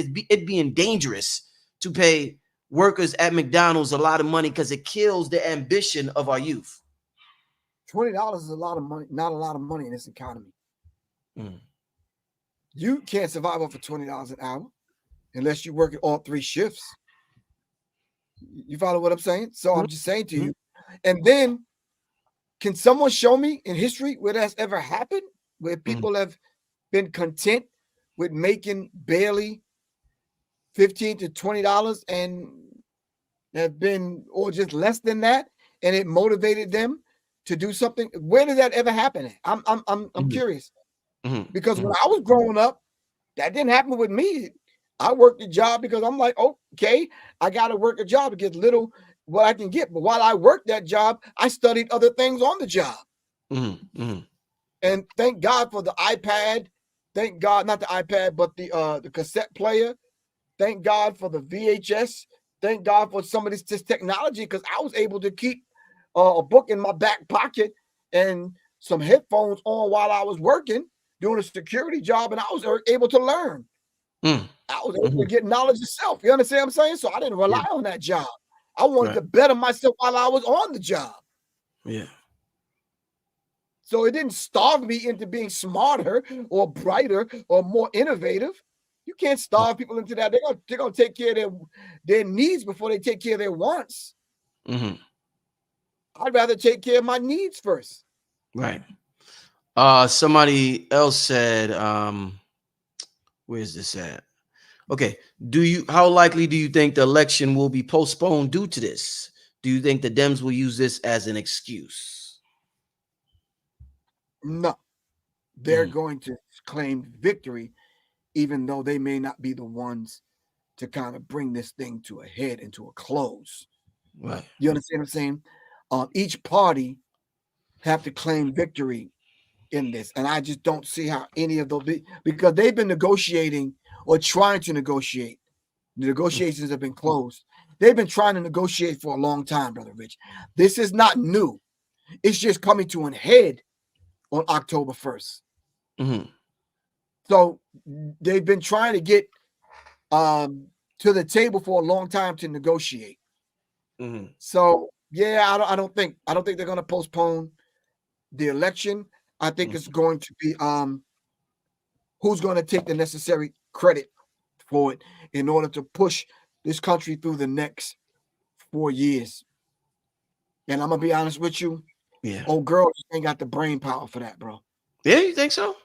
dangerous to pay workers at McDonald's a lot of money because it kills the ambition of our youth? $20 is a lot of money, not a lot of money in this economy. You can't survive off of $20 an hour unless you work at all 3 shifts. You follow what I'm saying? So I'm just saying to you. And then, can someone show me in history where that's ever happened, where people have been content with making barely $15 to $20 and have been, or just less than that, and it motivated them to do something? Where did that ever happen? I'm curious. Because when I was growing up, that didn't happen with me. I worked a job because I'm like, okay, I got to work a job to get little what I can get. But while I worked that job, I studied other things on the job. And thank God for the iPad. Thank God, not the iPad, but the cassette player. Thank God for the VHS. Thank God for some of this technology because I was able to keep a book in my back pocket and some headphones on while I was working, doing a security job, and I was able to learn. I was able to get knowledge yourself. You understand what I'm saying? So I didn't rely on that job. I wanted to better myself while I was on the job. Yeah. So it didn't starve me into being smarter or brighter or more innovative. You can't starve people into that. They're gonna take care of their needs before they take care of their wants. I'd rather take care of my needs first. Right. Somebody else said, where's this at? Okay. How likely do you think the election will be postponed due to this? Do you think the Dems will use this as an excuse? No. They're going to claim victory even though they may not be the ones to kind of bring this thing to a head and to a close. Right. You understand what I'm saying? Each party have to claim victory in this, and I just don't see how any of those because they've been negotiating or trying to negotiate. The negotiations have been closed. They've been trying to negotiate for a long time, Brother Rich. This is not new. It's just coming to an head on October 1st. Mm-hmm. So they've been trying to get to the table for a long time to negotiate. Mm-hmm. So yeah, I don't think they're going to postpone the election. I think it's going to be who's going to take the necessary credit for it in order to push this country through the next 4 years. And I'm gonna be honest with you, Yeah. old girl just ain't got the brain power for that, bro. Yeah, you think so?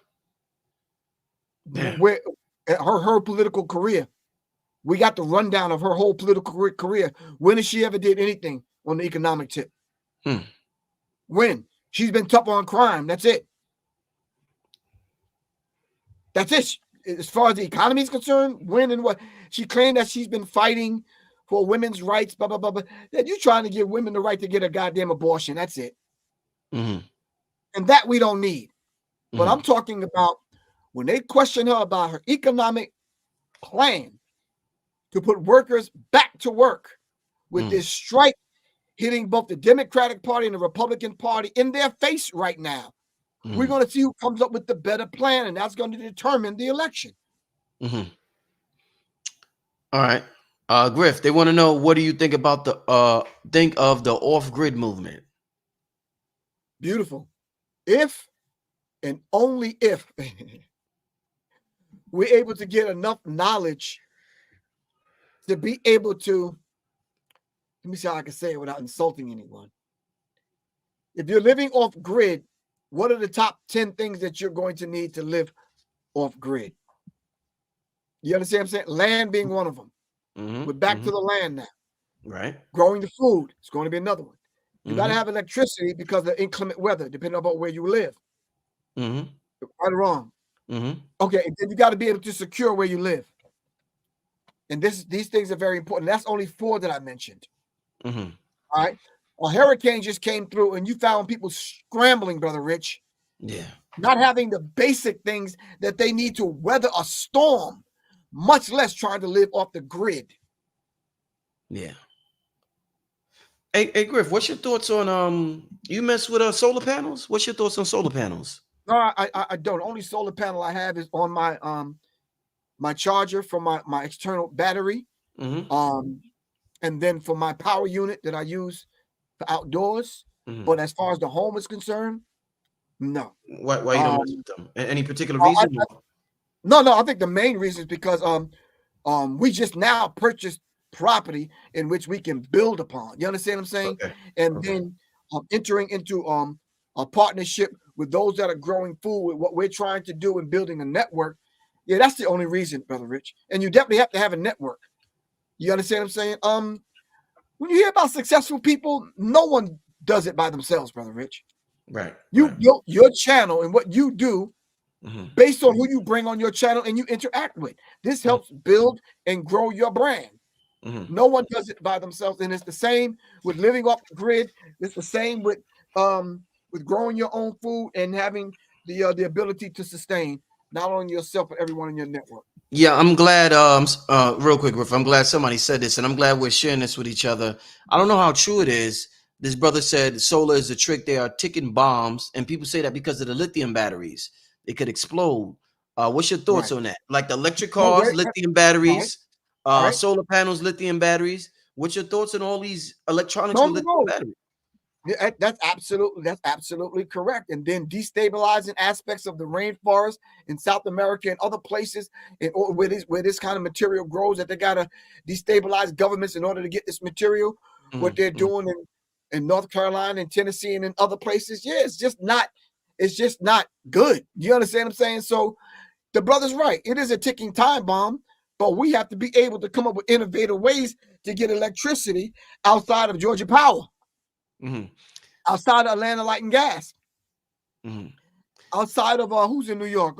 Yeah. Where her political career, we got the rundown of her whole political career. When has she ever did anything on the economic tip? When? She's been tough on crime. That's it. That's it. As far as the economy is concerned, when and what she claimed that she's been fighting for women's rights, blah blah blah. Blah. That you trying to give women the right to get a goddamn abortion. That's it. Mm-hmm. And that we don't need. But Mm-hmm. I'm talking about when they question her about her economic plan to put workers back to work with this strike hitting both the Democratic Party and the Republican Party in their face right now. We're going to see who comes up with the better plan, and that's going to determine the election. Mm-hmm. All right. Griff, they want to know, what do you think about the off-grid movement? Beautiful. If and only if we're able to get enough knowledge to be able to, let me see how I can say it without insulting anyone. If you're living off grid, what are the top 10 things that you're going to need to live off grid? You understand what I'm saying? Land being one of them. We're back to the land now. Right. Growing the food is going to be another one. You got to have electricity because of inclement weather, depending on where you live. Right or wrong. Okay, and then you got to be able to secure where you live. And these things are very important. That's only 4 that I mentioned. All right. A hurricane just came through and you found people scrambling, Brother Rich. Yeah. Not having the basic things that they need to weather a storm, much less trying to live off the grid. Yeah. Hey, Griff, what's your thoughts on you mess with solar panels? What's your thoughts on solar panels? No, I don't. The only solar panel I have is on my my charger for my external battery. And then for my power unit that I use for outdoors. But as far as the home is concerned, no. Why you don't mess with them? Any particular reason? No, I think the main reason is because we just now purchased property in which we can build upon. You understand what I'm saying? Okay. And then entering into a partnership with those that are growing food with what we're trying to do and building a network. Yeah, that's the only reason, Brother Rich. And you definitely have to have a network. You understand what I'm saying? When you hear about successful people, no one does it by themselves, Brother Rich. Right. Your channel and what you do based on who you bring on your channel and you interact with. This helps build and grow your brand. No one does it by themselves. And it's the same with living off the grid. It's the same with growing your own food and having the ability to sustain not only yourself but everyone in your network. Yeah, I'm glad. Real quick, Griff, I'm glad somebody said this, and I'm glad we're sharing this with each other. I don't know how true it is. This brother said solar is a trick. They are ticking bombs, and people say that because of the lithium batteries, it could explode. What's your thoughts on that? Like the electric cars, lithium batteries, solar panels, lithium batteries. What's your thoughts on all these electronics with lithium batteries? Yeah, that's absolutely correct. And then destabilizing aspects of the rainforest in South America and other places, where this kind of material grows, that they gotta destabilize governments in order to get this material. What they're doing in North Carolina and Tennessee and in other places, yeah, it's just not good. You understand what I'm saying? So the brother's right. It is a ticking time bomb, but we have to be able to come up with innovative ways to get electricity outside of Georgia Power. Outside of Atlanta Light and Gas. Outside of who's in New York?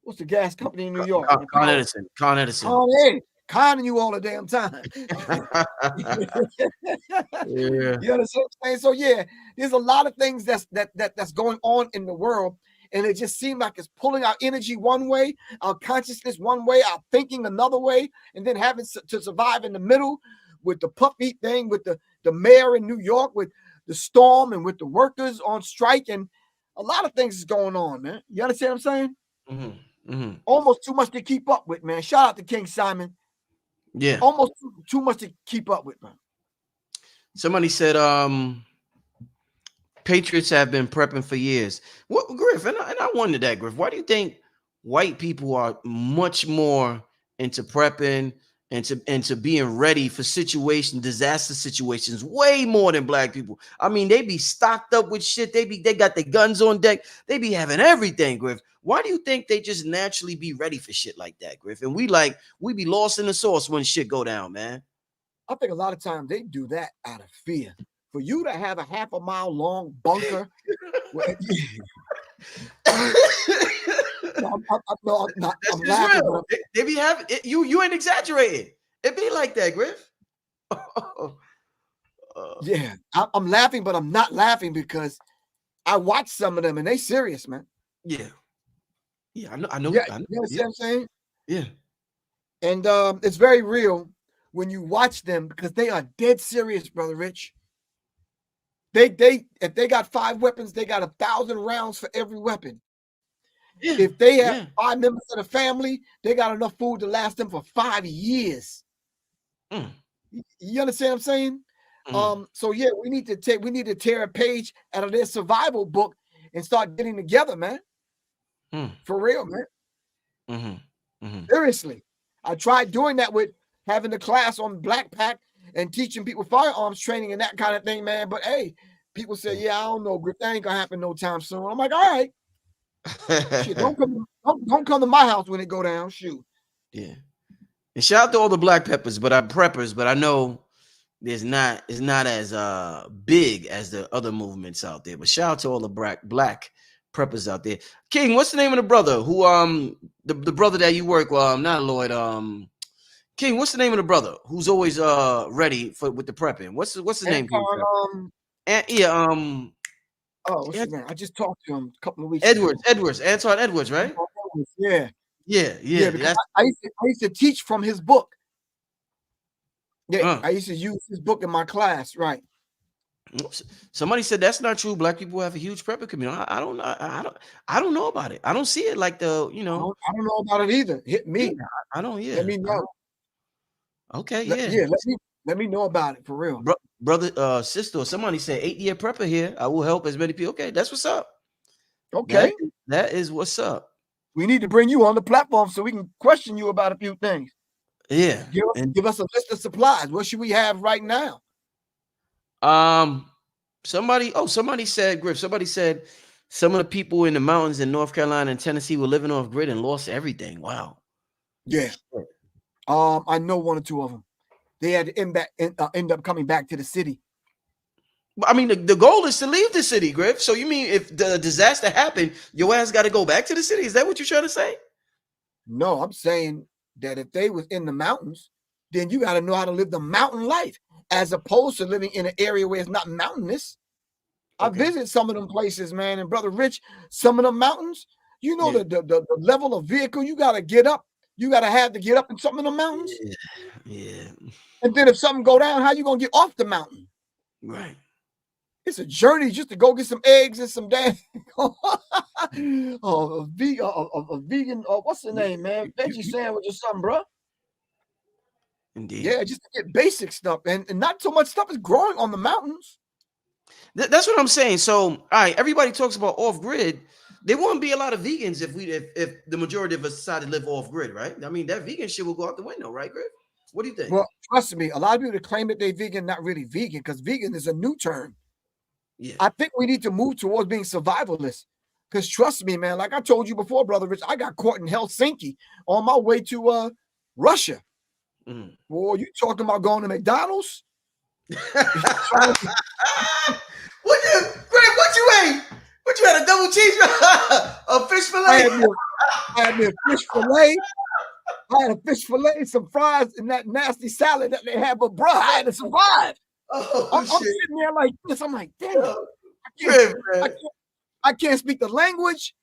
What's the gas company in New York? Con Edison. Con Edison. Oh, hey, conning you all the damn time. Yeah. You understand what I'm saying? So yeah, there's a lot of things that's going on in the world, and it just seems like it's pulling our energy one way, our consciousness one way, our thinking another way, and then having to survive in the middle with the puppy thing, with the mayor in New York, with the storm, and with the workers on strike, and a lot of things is going on, man. You understand what I'm saying? Mm-hmm. Mm-hmm. Almost too much to keep up with, man. Shout out to King Simon. Yeah. Almost too much to keep up with, man. Somebody said, Patriots have been prepping for years. What, Griff? And I wondered that, Griff. Why do you think white people are much more into prepping and to being ready for disaster situations, way more than black people? I mean, they be stocked up with shit. They got their guns on deck. They be having everything, Griff. Why do you think they just naturally be ready for shit like that, Griff? And we be lost in the sauce when shit go down, man. I think a lot of times they do that out of fear. For you to have a half a mile long bunker, I'm laughing. Real. They be having it, you ain't exaggerating. It be like that, Griff. Yeah, I'm laughing, but I'm not laughing because I watch some of them and they serious, man. Yeah, I know. Yeah, you know what I'm saying? Yeah, and it's very real when you watch them because they are dead serious, Brother Rich. If they got 5 weapons, they got 1,000 rounds for every weapon. Yeah, if they have 5 members of the family, they got enough food to last them for 5 years. You understand what I'm saying? So yeah, we need to tear a page out of their survival book and start getting together, man. For real, man. Seriously. I tried doing that with having the class on Black Pack and teaching people firearms training and that kind of thing, man. But hey, people say, yeah, I don't know, Griff, that ain't gonna happen no time soon. I'm like, all right. Shit, don't come to my house when it go down. Shoot. Yeah. And shout out to all the black preppers, but I know it's not as big as the other movements out there. But shout out to all the black preppers out there. King, what's the name of the brother who the brother that you work with? Not Lloyd. King, what's the name of the brother who's always ready with the prepping? What's his name? Oh, what's his name? I just talked to him a couple of weeks ago. Antoine Edwards, right? Yeah. Yeah. I used to teach from his book. Yeah, I used to use his book in my class, right? Somebody said that's not true. Black people have a huge prepper community. I don't know about it. I don't see it like the, you know. I don't know about it either. Hit me. Yeah, I don't. Yeah. Let me know. Okay. Let me know about it for real. Brother, sister, somebody said 8-year prepper here. I will help as many people. Okay, that's what's up. Okay. That is what's up. We need to bring you on the platform so we can question you about a few things. Yeah. Give us a list of supplies. What should we have right now? Somebody said, Griff, somebody said some of the people in the mountains in North Carolina and Tennessee were living off grid and lost everything. Wow. Yeah. I know 1 or 2 of them. They had to end up coming back to the city. I mean, the goal is to leave the city, Griff. So you mean if the disaster happened, your ass got to go back to the city? Is that what you're trying to say? No, I'm saying that if they was in the mountains, then you got to know how to live the mountain life as opposed to living in an area where it's not mountainous. Okay. I visit some of them places, man, and Brother Rich, some of them mountains, you know, the level of vehicle you got to get up. You got to have to get up in some of the mountains. Yeah. And then if something go down, how you going to get off the mountain? Right. It's a journey just to go get some eggs and some damn a vegan, what's the name, man? Veggie sandwich or something, bro. Indeed. Yeah, just to get basic stuff. And not so much stuff is growing on the mountains. That's what I'm saying. So, all right, everybody talks about off-grid. There won't be a lot of vegans if the majority of us decide to live off-grid, right? I mean, that vegan shit will go out the window, right, Griff? What do you think? Well, trust me, a lot of people that claim that they're vegan, not really vegan, because vegan is a new term. Yeah. I think we need to move towards being survivalist. Because trust me, man, like I told you before, Brother Rich, I got caught in Helsinki on my way to Russia. Boy, you talking about going to McDonald's? What you ate? What you had, a double cheeseburger? A fish fillet? I had me a fish fillet. I had a fish fillet, some fries, and that nasty salad that they have. But bro, I had to survive. Oh I'm shit. sitting there like this. I'm like, damn, Oh, I can't, Griff, I man. can't, I can't speak the language.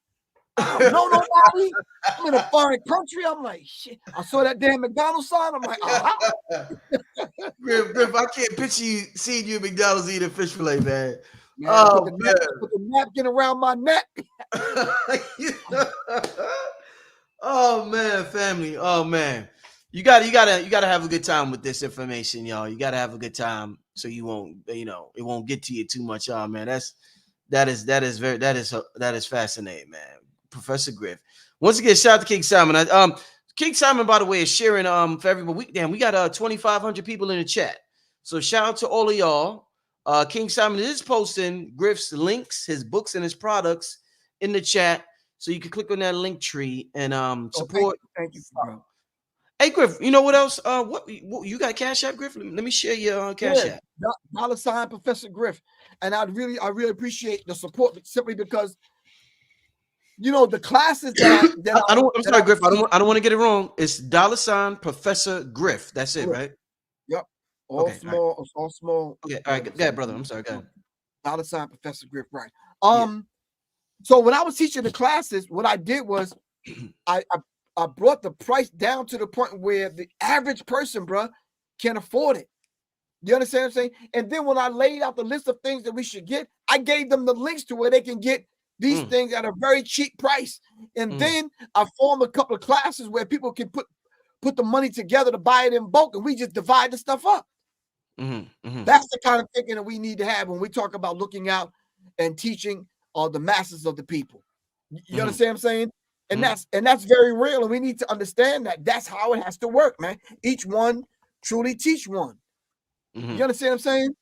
I don't know nobody. I'm in a foreign country. I'm like, shit. I saw that damn McDonald's sign. I'm like, Griff, I can't picture you seeing you at McDonald's eating fish fillet, man. man, I Oh put the napkin around my neck. man. Oh man, family. Oh man. You gotta have a good time with this information, y'all. You gotta have a good time so you won't, it won't get to you too much. Oh man, that is fascinating, man. Professor Griff. Once again, shout out to King Simon. King Simon, by the way, is sharing for everybody. We got 2,500 people in the chat. So shout out to all of y'all. King Simon is posting Griff's links, his books, and his products in the chat. So you can click on that link tree and support. Thank you, bro. Hey Griff, you know what else? What you got Cash App, Griff? Let me share your Cash App. $ Professor Griff. And I really appreciate the support simply because the classes that I'm sorry, Griff. I don't want to get it wrong. It's $ Professor Griff. That's it, right? Yep. All small. Okay, all right, go ahead, brother. I'm sorry, go ahead. $ Professor Griff, right. So when I was teaching the classes, what I did was I brought the price down to the point where the average person, bro, can afford it. You understand what I'm saying? And then when I laid out the list of things that we should get, I gave them the links to where they can get these things at a very cheap price. And then I formed a couple of classes where people can put the money together to buy it in bulk, and we just divide the stuff up. That's the kind of thinking that we need to have when we talk about looking out and teaching the masses of the people. You understand what I'm saying? And that's very real, and we need to understand that that's how it has to work, man. Each one truly teach one. You understand what I'm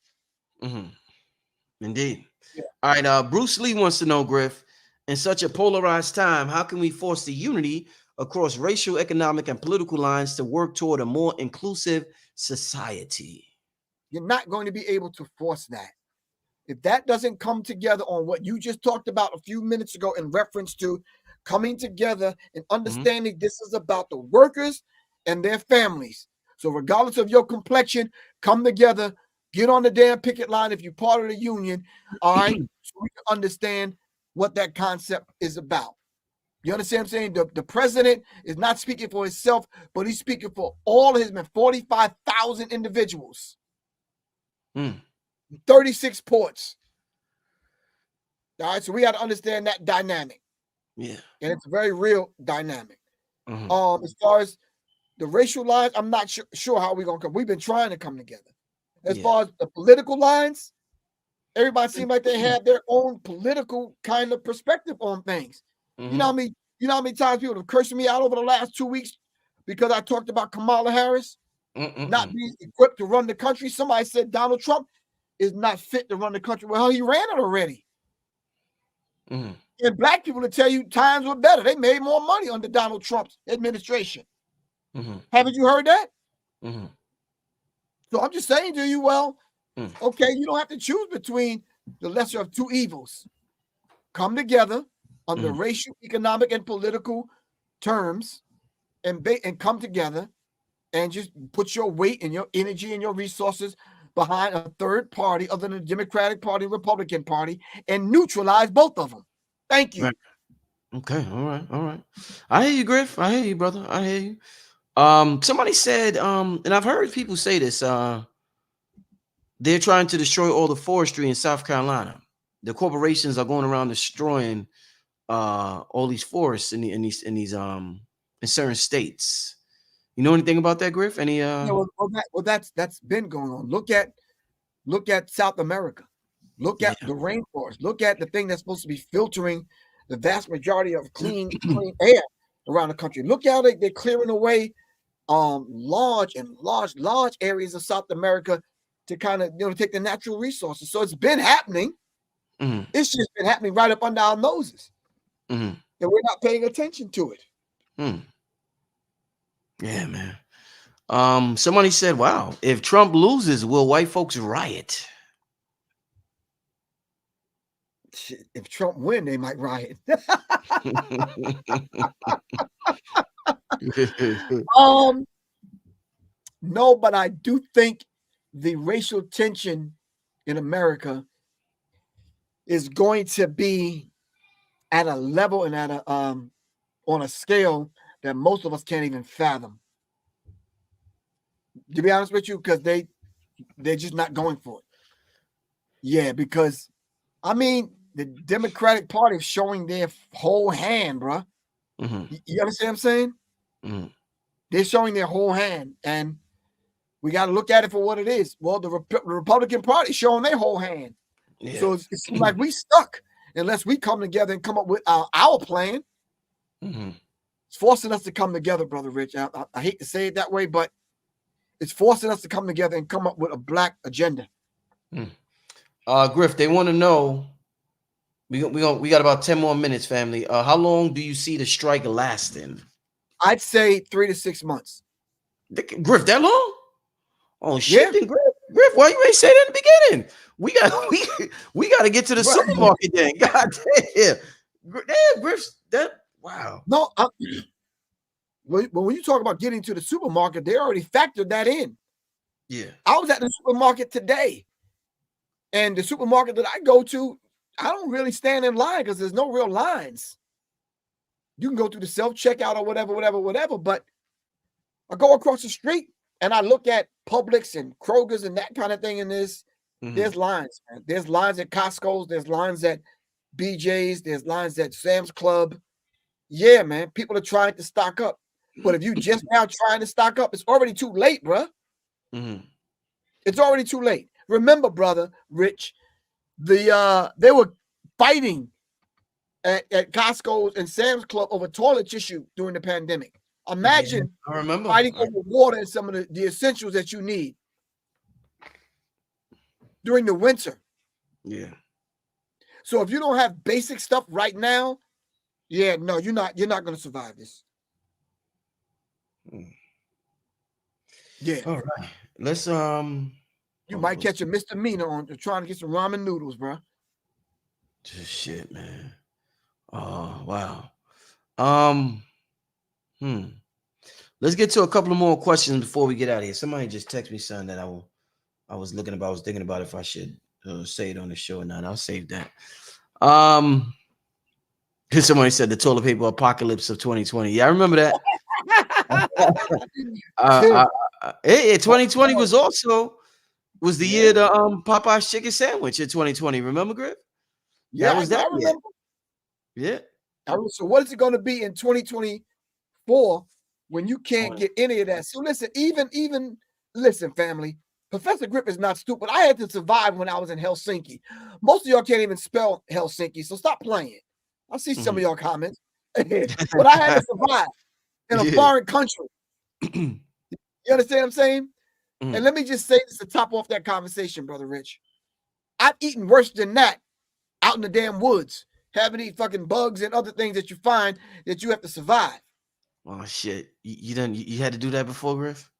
saying? Indeed. Yeah. All right. Bruce Lee wants to know, Griff, in such a polarized time, how can we foster unity across racial, economic, and political lines to work toward a more inclusive society? You're not going to be able to force that. If that doesn't come together on what you just talked about a few minutes ago in reference to coming together and understanding this is about the workers and their families. So regardless of your complexion, come together, get on the damn picket line if you're part of the union, all right, so we can understand what that concept is about. You understand what I'm saying? The president is not speaking for himself, but he's speaking for all of his men, 45,000 individuals, 36 ports. All right, so we got to understand that dynamic. Yeah. And it's a very real dynamic. As far as the racial lines, I'm not sure how we're going to come. We've been trying to come together. As far as the political lines, everybody seems like they have their own political kind of perspective on things. You know how many times people have cursed me out over the last 2 weeks because I talked about Kamala Harris not being equipped to run the country. Somebody said Donald Trump is not fit to run the country. Well, he ran it already. And black people will tell you times were better. They made more money under Donald Trump's administration. Haven't you heard that? So I'm just saying to you, okay, you don't have to choose between the lesser of two evils. Come together under racial, economic, and political terms and come together and just put your weight and your energy and your resources behind a third party other than the Democratic Party, Republican Party, and neutralize both of them. Thank you. Right. Okay. All right. I hear you, Griff. I hear you, brother. I hear you. Somebody said, and I've heard people say this, they're trying to destroy all the forestry in South Carolina. The corporations are going around destroying all these forests in certain states. You know anything about that, Griff? Any that's been going on. Look at South America. Look at the rainforest. Look at the thing that's supposed to be filtering the vast majority of clean air around the country. Look how they're clearing away large areas of South America to kind of take the natural resources. So it's been happening. It's just been happening right up under our noses, and we're not paying attention to it. Yeah, man. Somebody said, "Wow, if Trump loses, will white folks riot?" if Trump win, they might riot. No, but I do think the racial tension in America is going to be at a level and at a on a scale that most of us can't even fathom. To be honest with you, because they're just not going for it. Yeah, because I mean the Democratic Party is showing their whole hand, bro. Mm-hmm. You understand what I'm saying? Mm-hmm. They're showing their whole hand, and we got to look at it for what it is. Well, the Republican Party is showing their whole hand. Yeah. So it's like we stuck unless we come together and come up with our plan. Mm-hmm. It's forcing us to come together, Brother Rich. I hate to say it that way, but it's forcing us to come together and come up with a black agenda. Griff, they want to know. We got about 10 more minutes, family. How long do you see the strike lasting? I'd say 3 to 6 months. Griff, that long? Oh shit! Yeah. Then Griff, why you ain't say that in the beginning? We got to get to the supermarket then. God damn, Griff, that wow. No, when you talk about getting to the supermarket, they already factored that in. Yeah, I was at the supermarket today, and the supermarket that I go to, I don't really stand in line because there's no real lines. You can go through the self-checkout or whatever, but I go across the street and I look at Publix and Kroger's and that kind of thing, and there's lines, man. There's lines at Costco's, there's lines at BJ's, there's lines at Sam's Club. Yeah, man, people are trying to stock up. But if you just now trying to stock up, it's already too late, bro. Mm-hmm. It's already too late. Remember, brother Rich, they were fighting at Costco's and Sam's Club over toilet tissue during the pandemic. Imagine I remember fighting over water and some of the essentials that you need during the winter. Yeah. So if you don't have basic stuff right now, yeah, no, you're not going to survive this. Yeah. All right. Let's You might catch a misdemeanor on trying to get some ramen noodles, bro. Just shit, man. Oh wow. Let's get to a couple of more questions before we get out of here. Somebody just text me something that I was thinking about if I should say it on the show or not. I'll save that. Somebody said the toilet paper apocalypse of 2020. Yeah, I remember that. 2020 was the year the Popeye's chicken sandwich in 2020. Remember, Griff? Yeah, that was that. I remember. Yeah. So what is it going to be in 2024 when you can't get any of that? So listen, even listen, family. Professor Griff is not stupid. I had to survive when I was in Helsinki. Most of y'all can't even spell Helsinki, so stop playing. I see some of y'all comments, but I had to survive in a foreign country. You understand what I'm saying? And let me just say this to top off that conversation, Brother Rich. I've eaten worse than that out in the damn woods, having to eat fucking bugs and other things that you find that you have to survive. Oh shit! You had to do that before, Griff?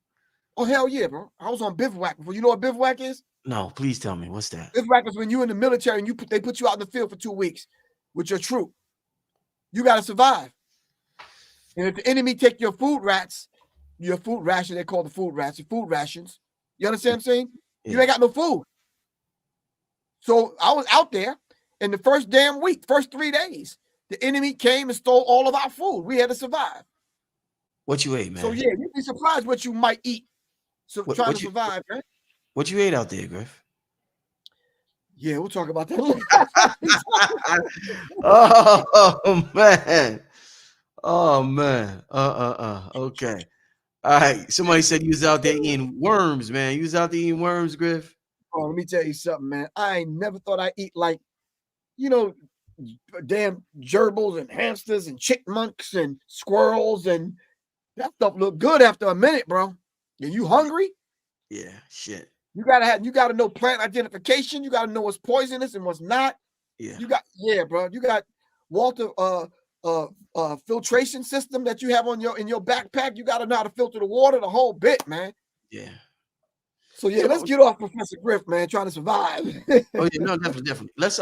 Oh hell yeah, bro! I was on bivouac before. You know what bivouac is? No, please tell me. What's that? Bivouac is when you're in the military and they put you out in the field for 2 weeks with your troop. You got to survive. And if the enemy take your food ration, they call the food rats, your food rations. You understand what I'm saying? Yeah. You ain't got no food. So I was out there in the first damn week, first 3 days. The enemy came and stole all of our food. We had to survive. What you ate, man? So yeah, you'd be surprised what you might eat. So trying to survive, man. What you ate out there, Griff? Yeah, we'll talk about that. Oh man. Oh man. Okay. All right. Somebody said you was out there eating worms, man. You was out there eating worms, Griff. Oh, let me tell you something, man. I ain't never thought I'd eat like, damn gerbils and hamsters and chipmunks and squirrels, and that stuff look good after a minute, bro. Are you hungry? Yeah, shit. You gotta know plant identification. You gotta know what's poisonous and what's not. Yeah. Bro. You got Walter filtration system that you have in your backpack. You gotta know how to filter the water, the whole bit, man. Yeah. So yeah, let's get off Professor Griff, man, trying to survive. Oh yeah, no, definitely. Let's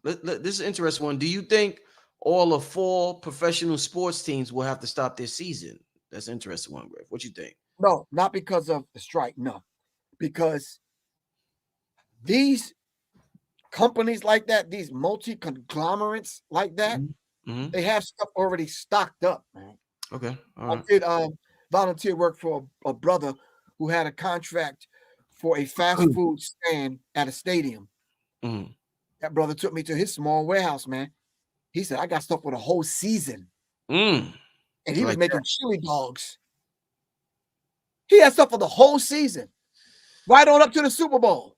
This is an interesting one. Do you think all of 4 professional sports teams will have to stop their season? That's an interesting one, Griff. What you think? No, not because of the strike. No, because these companies like that, these multi conglomerates like that, Mm-hmm. they have stuff already stocked up, man. Okay. All I right. did volunteer work for a brother who had a contract for a fast food stand at a stadium. Mm-hmm. That brother took me to his small warehouse, man. He said, I got stuff for the whole season. Mm. And I he was like making chili dogs. He had stuff for the whole season, right on up to the Super Bowl.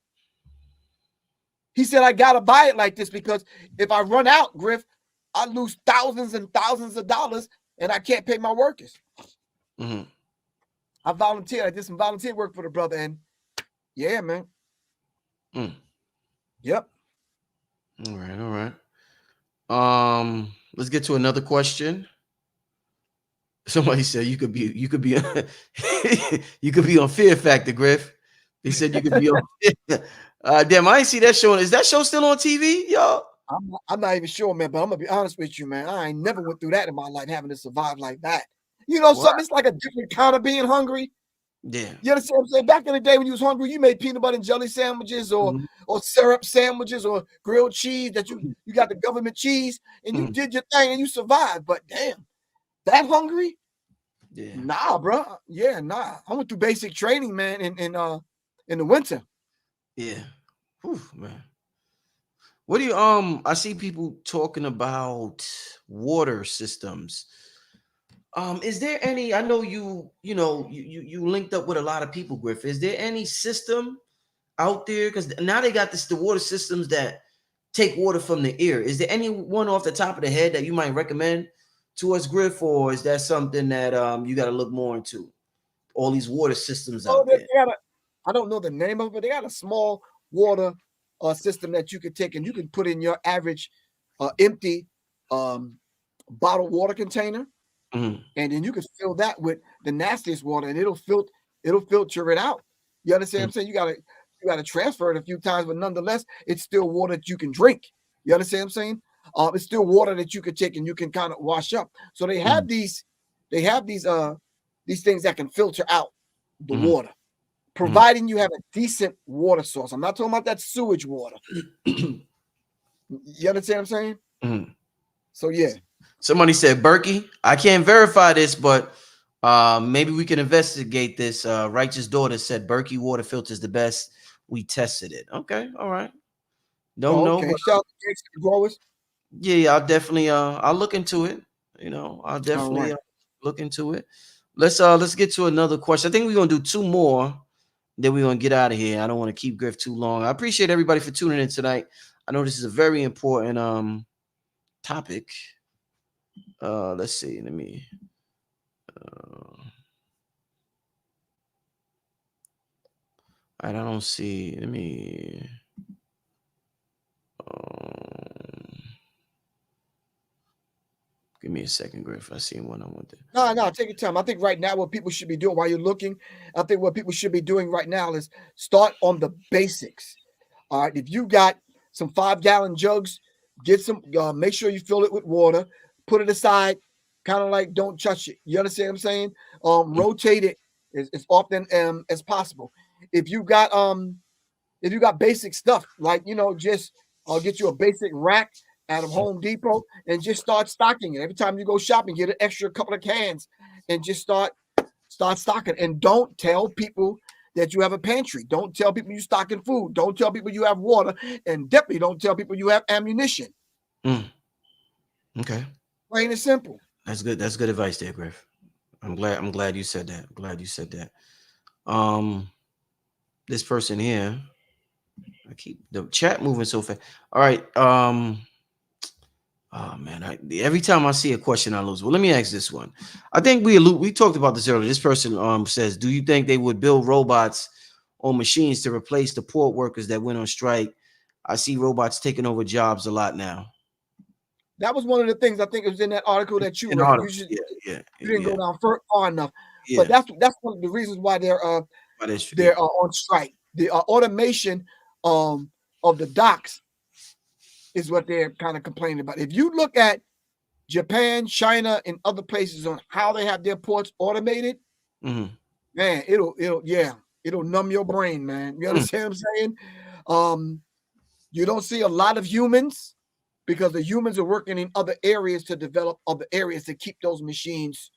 He said, I got to buy it like this because if I run out, Griff, I lose thousands and thousands of dollars and I can't pay my workers. Mm-hmm. I volunteered. I did some volunteer work for the brother. And yeah, man. Mm. Yep. All right. All right. Let's get to another question. Somebody said you could be you could be you could be on Fear Factor, Griff. They said you could be on. Damn, I ain't see that show. Is that show still on TV, y'all? I'm not even sure, man, but I'm going to be honest with you, man. I ain't never went through that in my life, having to survive like that. You know What? something? It's like a different kind of being hungry. Yeah. You understand what I'm saying? Back in the day when you was hungry, you made peanut butter and jelly sandwiches or Mhm. syrup sandwiches or grilled cheese that you got the government cheese and you Mhm. did your thing and you survived. But damn, that hungry? Yeah. Nah, bro. Yeah, nah. I went through basic training, man, in the winter. Yeah. Whew, man. What do you I see people talking about water systems. Is there any, I know you linked up with a lot of people, Griff. Is there any system out there? Because now they got the water systems that take water from the ear. Is there any one off the top of the head that you might recommend to us, Griff, or is that something that you got to look more into? All these water systems Oh, out there. I don't know the name of it, but they got a small water system that you could take and you can put in your average empty bottled water container. Mhm. And then you can fill that with the nastiest water and it'll filter it out. You understand what I'm saying? You gotta transfer it a few times, but nonetheless, it's still water that you can drink. You understand what I'm saying? It's still water that you can take and you can kind of wash up. So they have Mhm. these things that can filter out the Mhm. water, providing you have a decent water source. I'm not talking about that sewage water. Mhm. You understand what I'm saying? Mhm. So yeah. Somebody said Berkey. I can't verify this, but maybe we can investigate this. Righteous Daughter said Berkey water filter is the best. We tested it. Okay, all right. Don't Oh, know, okay. but Shout out to Jason Growers. yeah, I'll definitely I'll look into it. I'll All definitely right. look into it. Let's get to another question. I think we're gonna do 2 more. Then we're gonna get out of here. I don't want to keep Griff too long. I appreciate everybody for tuning in tonight. I know this is a very important topic. Let's see. Let me. I don't see. Let me. Um, Give me a second, Griff. I see one I want to. No, take your time. I think right now what people should be doing while you're looking, I think what people should be doing right now is start on the basics. All right. If you got some 5-gallon jugs, get some, make sure you fill it with water, put it aside, kind of like don't touch it. You understand what I'm saying? Rotate it as often as possible. If you got basic stuff like just I'll get you a basic rack out of Home Depot and just start stocking it. Every time you go shopping, get an extra couple of cans and just start stocking. And don't tell people that you have a pantry. Don't tell people you stocking food. Don't tell people you have water, and definitely don't tell people you have ammunition. Mm, okay, Plain and simple. that's good. That's good advice there, Griff. I'm glad you said that. I'm glad you said that. This person here. I keep the chat moving so fast. All right. Oh man, every time I see a question, I lose. Well, let me ask this one. I think we talked about this earlier. This person says, "Do you think they would build robots or machines to replace the port workers that went on strike? I see robots taking over jobs a lot now." That was one of the things I think it was in that article that you In read. auto, yeah, yeah, You didn't yeah, go down far enough, but yeah. that's one of the reasons why That is true. they're on strike. The automation of the docks is what they're kind of complaining about. If you look at Japan, China, and other places on how they have their ports automated, Mhm. man, it'll numb your brain, man. You understand what I'm saying? You don't see a lot of humans because the humans are working in other areas to develop other areas to keep those machines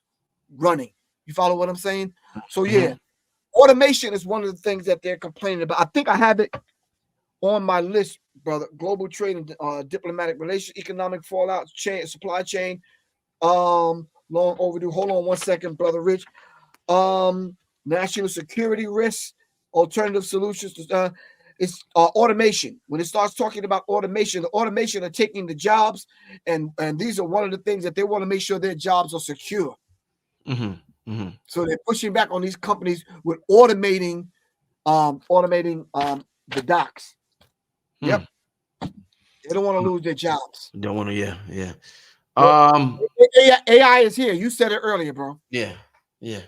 running. You follow what I'm saying? So yeah, Mhm. automation is one of the things that they're complaining about. I think I have it on my list, brother. Global trade and diplomatic relations, economic fallout, chain, supply chain. Long overdue. Hold on one second, brother Rich. National security risks, alternative solutions to it's automation. When it starts talking about automation, the automation are taking the jobs, and these are one of the things that they want to make sure their jobs are secure. Mhm. Mhm. So they're pushing back on these companies with automating the docks. Hmm. Yep, they don't want to lose their jobs. Don't want to. Yeah. Yeah. Well, Um. AI is here. You said it earlier, bro. Yeah. Yeah.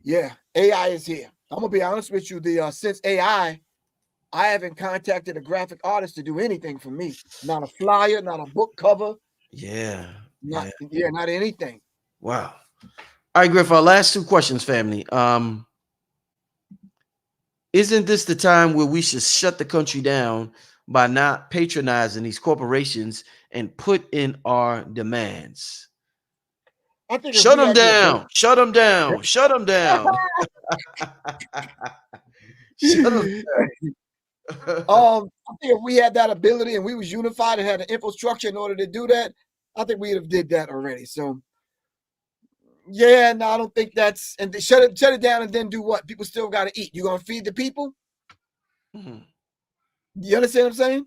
Yeah, AI is here. I'm gonna be honest with you. The since AI, I haven't contacted a graphic artist to do anything for me. Not a flyer, not a book cover, Yeah. not Yeah. not anything. Wow. All right, Griff. Our last two questions, family. Isn't this the time where we should shut the country down by not patronizing these corporations and put in our demands? I think if Shut we them had the ability, down. Shut them down. Shut them down. Shut them. I think if we had that ability and we was unified and had an infrastructure in order to do that, I think we'd have did that already. So yeah, no, I don't think that's and shut it down and then do what? People still got to eat. You gonna feed the people? Mhm. You understand what I'm saying?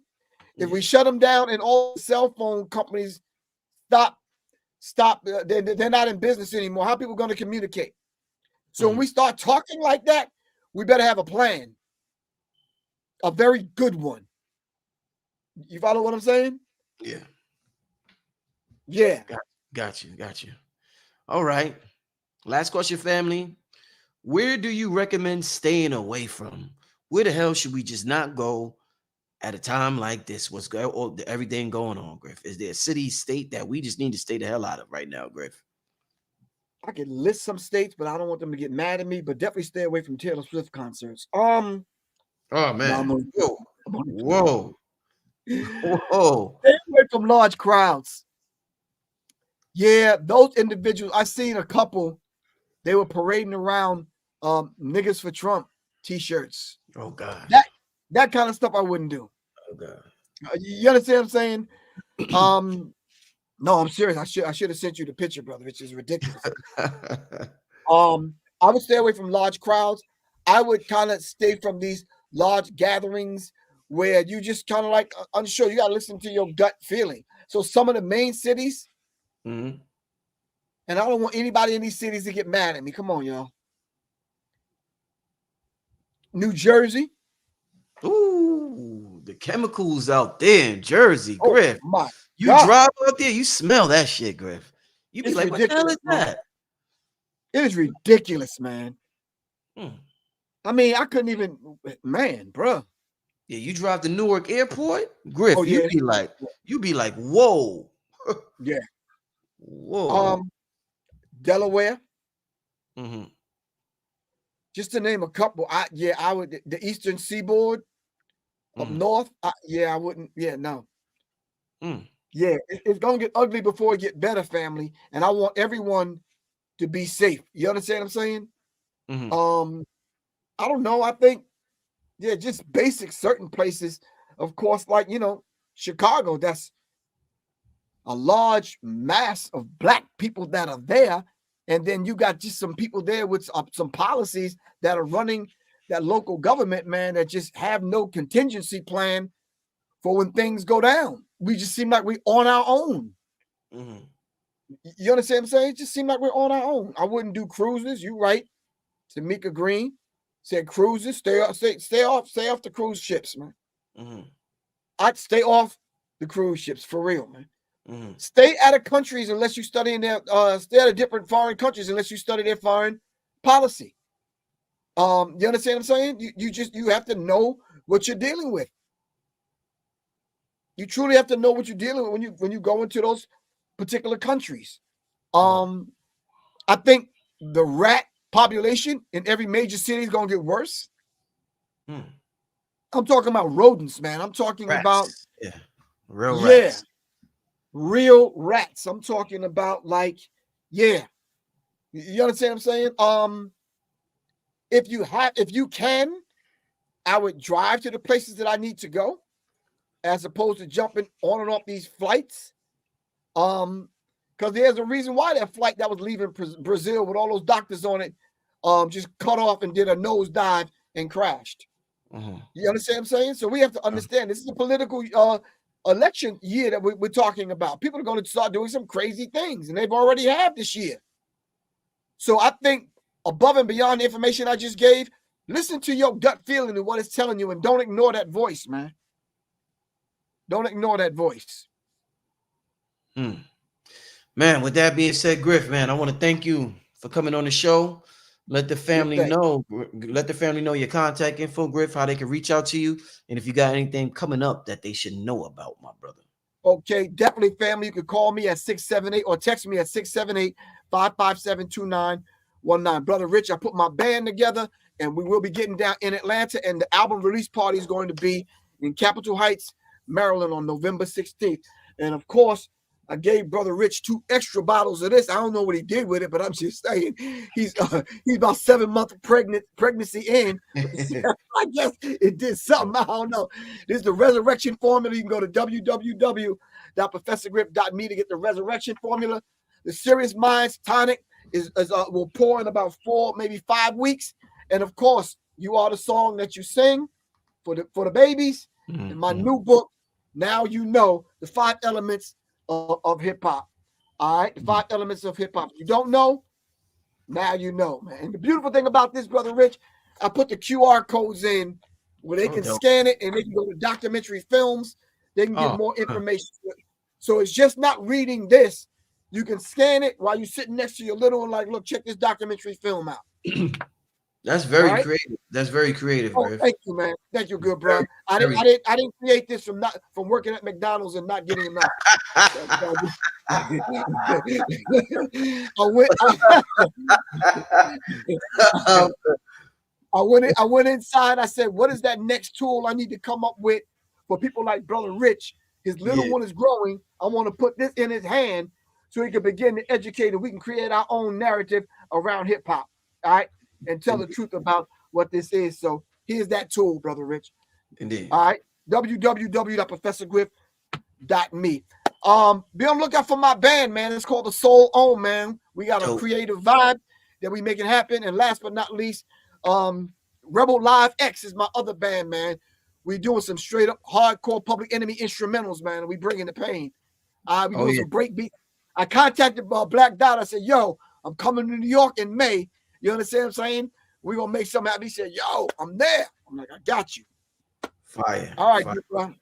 If Yeah. we shut them down and all cell phone companies stop, they're not in business anymore. How are people going to communicate? So when Mhm. we start talking like that, we better have a plan, a very good one. You follow what I'm saying? Yeah. Yeah. Got you. Got you. All right. Last question, family. Where do you recommend staying away from? Where the hell should we just not go at a time like this? Everything going on, Griff? Is there a city, state that we just need to stay the hell out of right now, Griff? I could list some states, but I don't want them to get mad at me. But definitely stay away from Taylor Swift concerts. Oh No, I'm man. only Whoa. kidding. I'm only kidding. Whoa. Whoa. Stay away from large crowds. Yeah, those individuals. I seen a couple. They were parading around niggas for Trump t-shirts. Oh God. That kind of stuff I wouldn't do. Oh God. You understand what I'm saying? No, I'm serious. I should have sent you the picture, brother, which is ridiculous. I would stay away from large crowds. I would kind of stay from these large gatherings where you just kind of like unsure. You got to listen to your gut feeling. So some of the main cities, Mhm. and I don't want anybody in these cities to get mad at me. Come on, y'all. New Jersey. Ooh, the chemicals out there in Jersey, Oh Griff. my You God. drive out there, you smell that shit, Griff. You be It's like, what the hell ridiculous, is man. that? It is ridiculous, man. Hmm. I mean, I couldn't even, man, bro. Yeah, you drive to Newark Airport, Griff. Oh yeah, you be like, whoa, yeah. whoa. Delaware, Hmm. just to name a couple. I would the Eastern Seaboard up Hmm. north. I wouldn't. Yeah, no. Hmm. Yeah, it's gonna get ugly before it get better, family. And I want everyone to be safe. You understand what I'm saying? Hmm. Um, I don't know. I think just basic certain places. Of course, like Chicago. That's a large mass of black people that are there, and then you got just some people there with some policies that are running that local government, man, that just have no contingency plan for when things go down. We just seem like we're on our own. Hmm. You understand what I'm saying? It just seems like we're on our own. I wouldn't do cruises. You right. Tamika Green said cruises. Stay off the cruise ships, man. Hmm. I'd stay off the cruise ships for real, man. Hmm. Stay out of countries unless you study in their stay out of different foreign countries unless you study their foreign policy. You understand what I'm saying? You have to know what you're dealing with. You truly have to know what you're dealing with when you go into those particular countries. I think the rat population in every major city is going to get worse. I'm talking about rodents, man. I'm talking about real rats. Real rats. I'm talking about you understand what I'm saying? If you can, I would drive to the places that I need to go, as opposed to jumping on and off these flights. Because there's a reason why that flight that was leaving Brazil with all those doctors on it, just cut off and did a nosedive and crashed. You understand what I'm saying? So we have to understand this is a political election year that we're talking about. People are going to start doing some crazy things, and they've already have this year. So I think above and beyond the information I just gave, listen to your gut feeling and what it's telling you, and don't ignore that voice, man. Don't ignore that voice. Man, with that being said, Griff, man, I want to thank you for coming on the show. Let the family know. Let the family know your contact info, Griff, how they can reach out to you, and if you got anything coming up that they should know about, my brother. Okay, definitely, family. You can call me at 678 or text me at 678-557-2919. Brother Rich, I put my band together, and we will be getting down in Atlanta, and the album release party is going to be in Capitol Heights, Maryland on November 16th. And of course, I gave Brother Rich 2 extra bottles of this. I don't know what he did with it, but I'm just saying he's about 7 months pregnancy in. I guess it did something. I don't know. This is the resurrection formula. You can go to www.professorgrip.me to get the resurrection formula. The Serious Minds tonic will pour in about 4, maybe 5 weeks. And of course, You Are the Song That You Sing for the babies. In my new book, Now You Know, the 5 elements of hip hop. All right, the 5 elements of hip hop. You don't know, now you know, man. And the beautiful thing about this, Brother Rich, I put the QR codes in where they can scan it and they can go to documentary films. They can get more information. So it's just not reading this. You can scan it while you're sitting next to your little one, like, look, check this documentary film out. That's very creative. That's very creative, Griff. Thank you, man. Thank you, good bro. I didn't create this from working at McDonald's and not getting enough. I went inside. I said, what is that next tool I need to come up with for people like Brother Rich? His little one is growing. I want to put this in his hand so he can begin to educate and we can create our own narrative around hip hop. All right. And tell the truth about what this is. So here's that tool, Brother Rich. Indeed. All right. www.professorgriff.me. Be on the lookout for my band, man. It's called The Soul Own, man. We got a creative vibe that we make it happen. And last but not least, Rebel Live X is my other band, man. We doing some straight up hardcore Public Enemy instrumentals, man. And we bringing the pain. We doing some break beats. I contacted Black Dot. I said, yo, I'm coming to New York in May. You understand what I'm saying? We're going to make something happen. He said, yo, I'm there. I'm like, I got you. Fire. All right, Fire. good bro.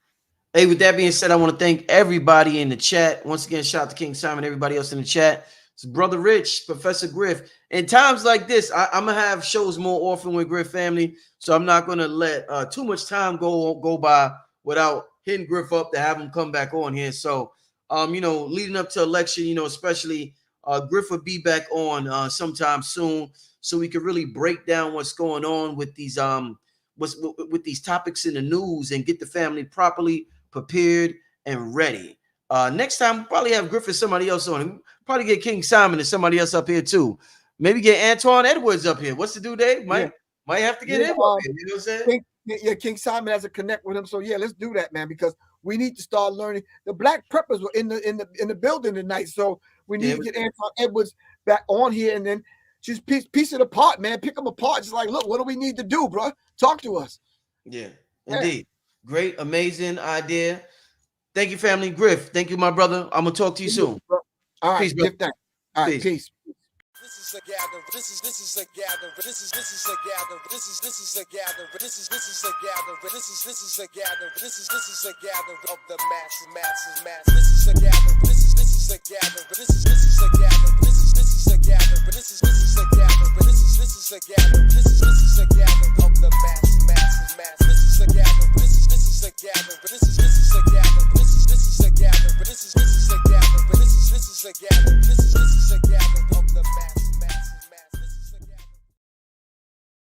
Hey, with that being said, I want to thank everybody in the chat. Once again, shout out to King Simon, everybody else in the chat. It's Brother Rich, Professor Griff. In times like this, I'm going to have shows more often with Griff family, so I'm not going to let too much time go by without hitting Griff up to have him come back on here. So, leading up to election, especially Griff will be back on sometime soon, so we can really break down what's going on with these with these topics in the news and get the family properly prepared and ready. Next time, we'll probably have Griff and somebody else on. We'll probably get King Simon and somebody else up here too. Maybe get Antoine Edwards up here. What's the due date? Might have to get him up here. You know what I'm saying? King Simon has a connect with him. So let's do that, man, because we need to start learning. The Black Preppers were in the building tonight, so we need to get Antoine Edwards back on here and then just piece it apart, man. Pick them apart. Just like, look, what do we need to do, bro? Talk to us. Yeah, indeed. Great, amazing idea. Thank you, family. Griff, thank you, my brother. I'm gonna talk to you soon. All right, peace, bro. All right, peace. This is a gather. This is a gather. This is a gather. This is a gather. This is a gather. This is a gather. This is a gather of the masses. This is a gather. This is a gather. This is a gather. This is a gather. This is a gather. This is a gather. This is a gather. This is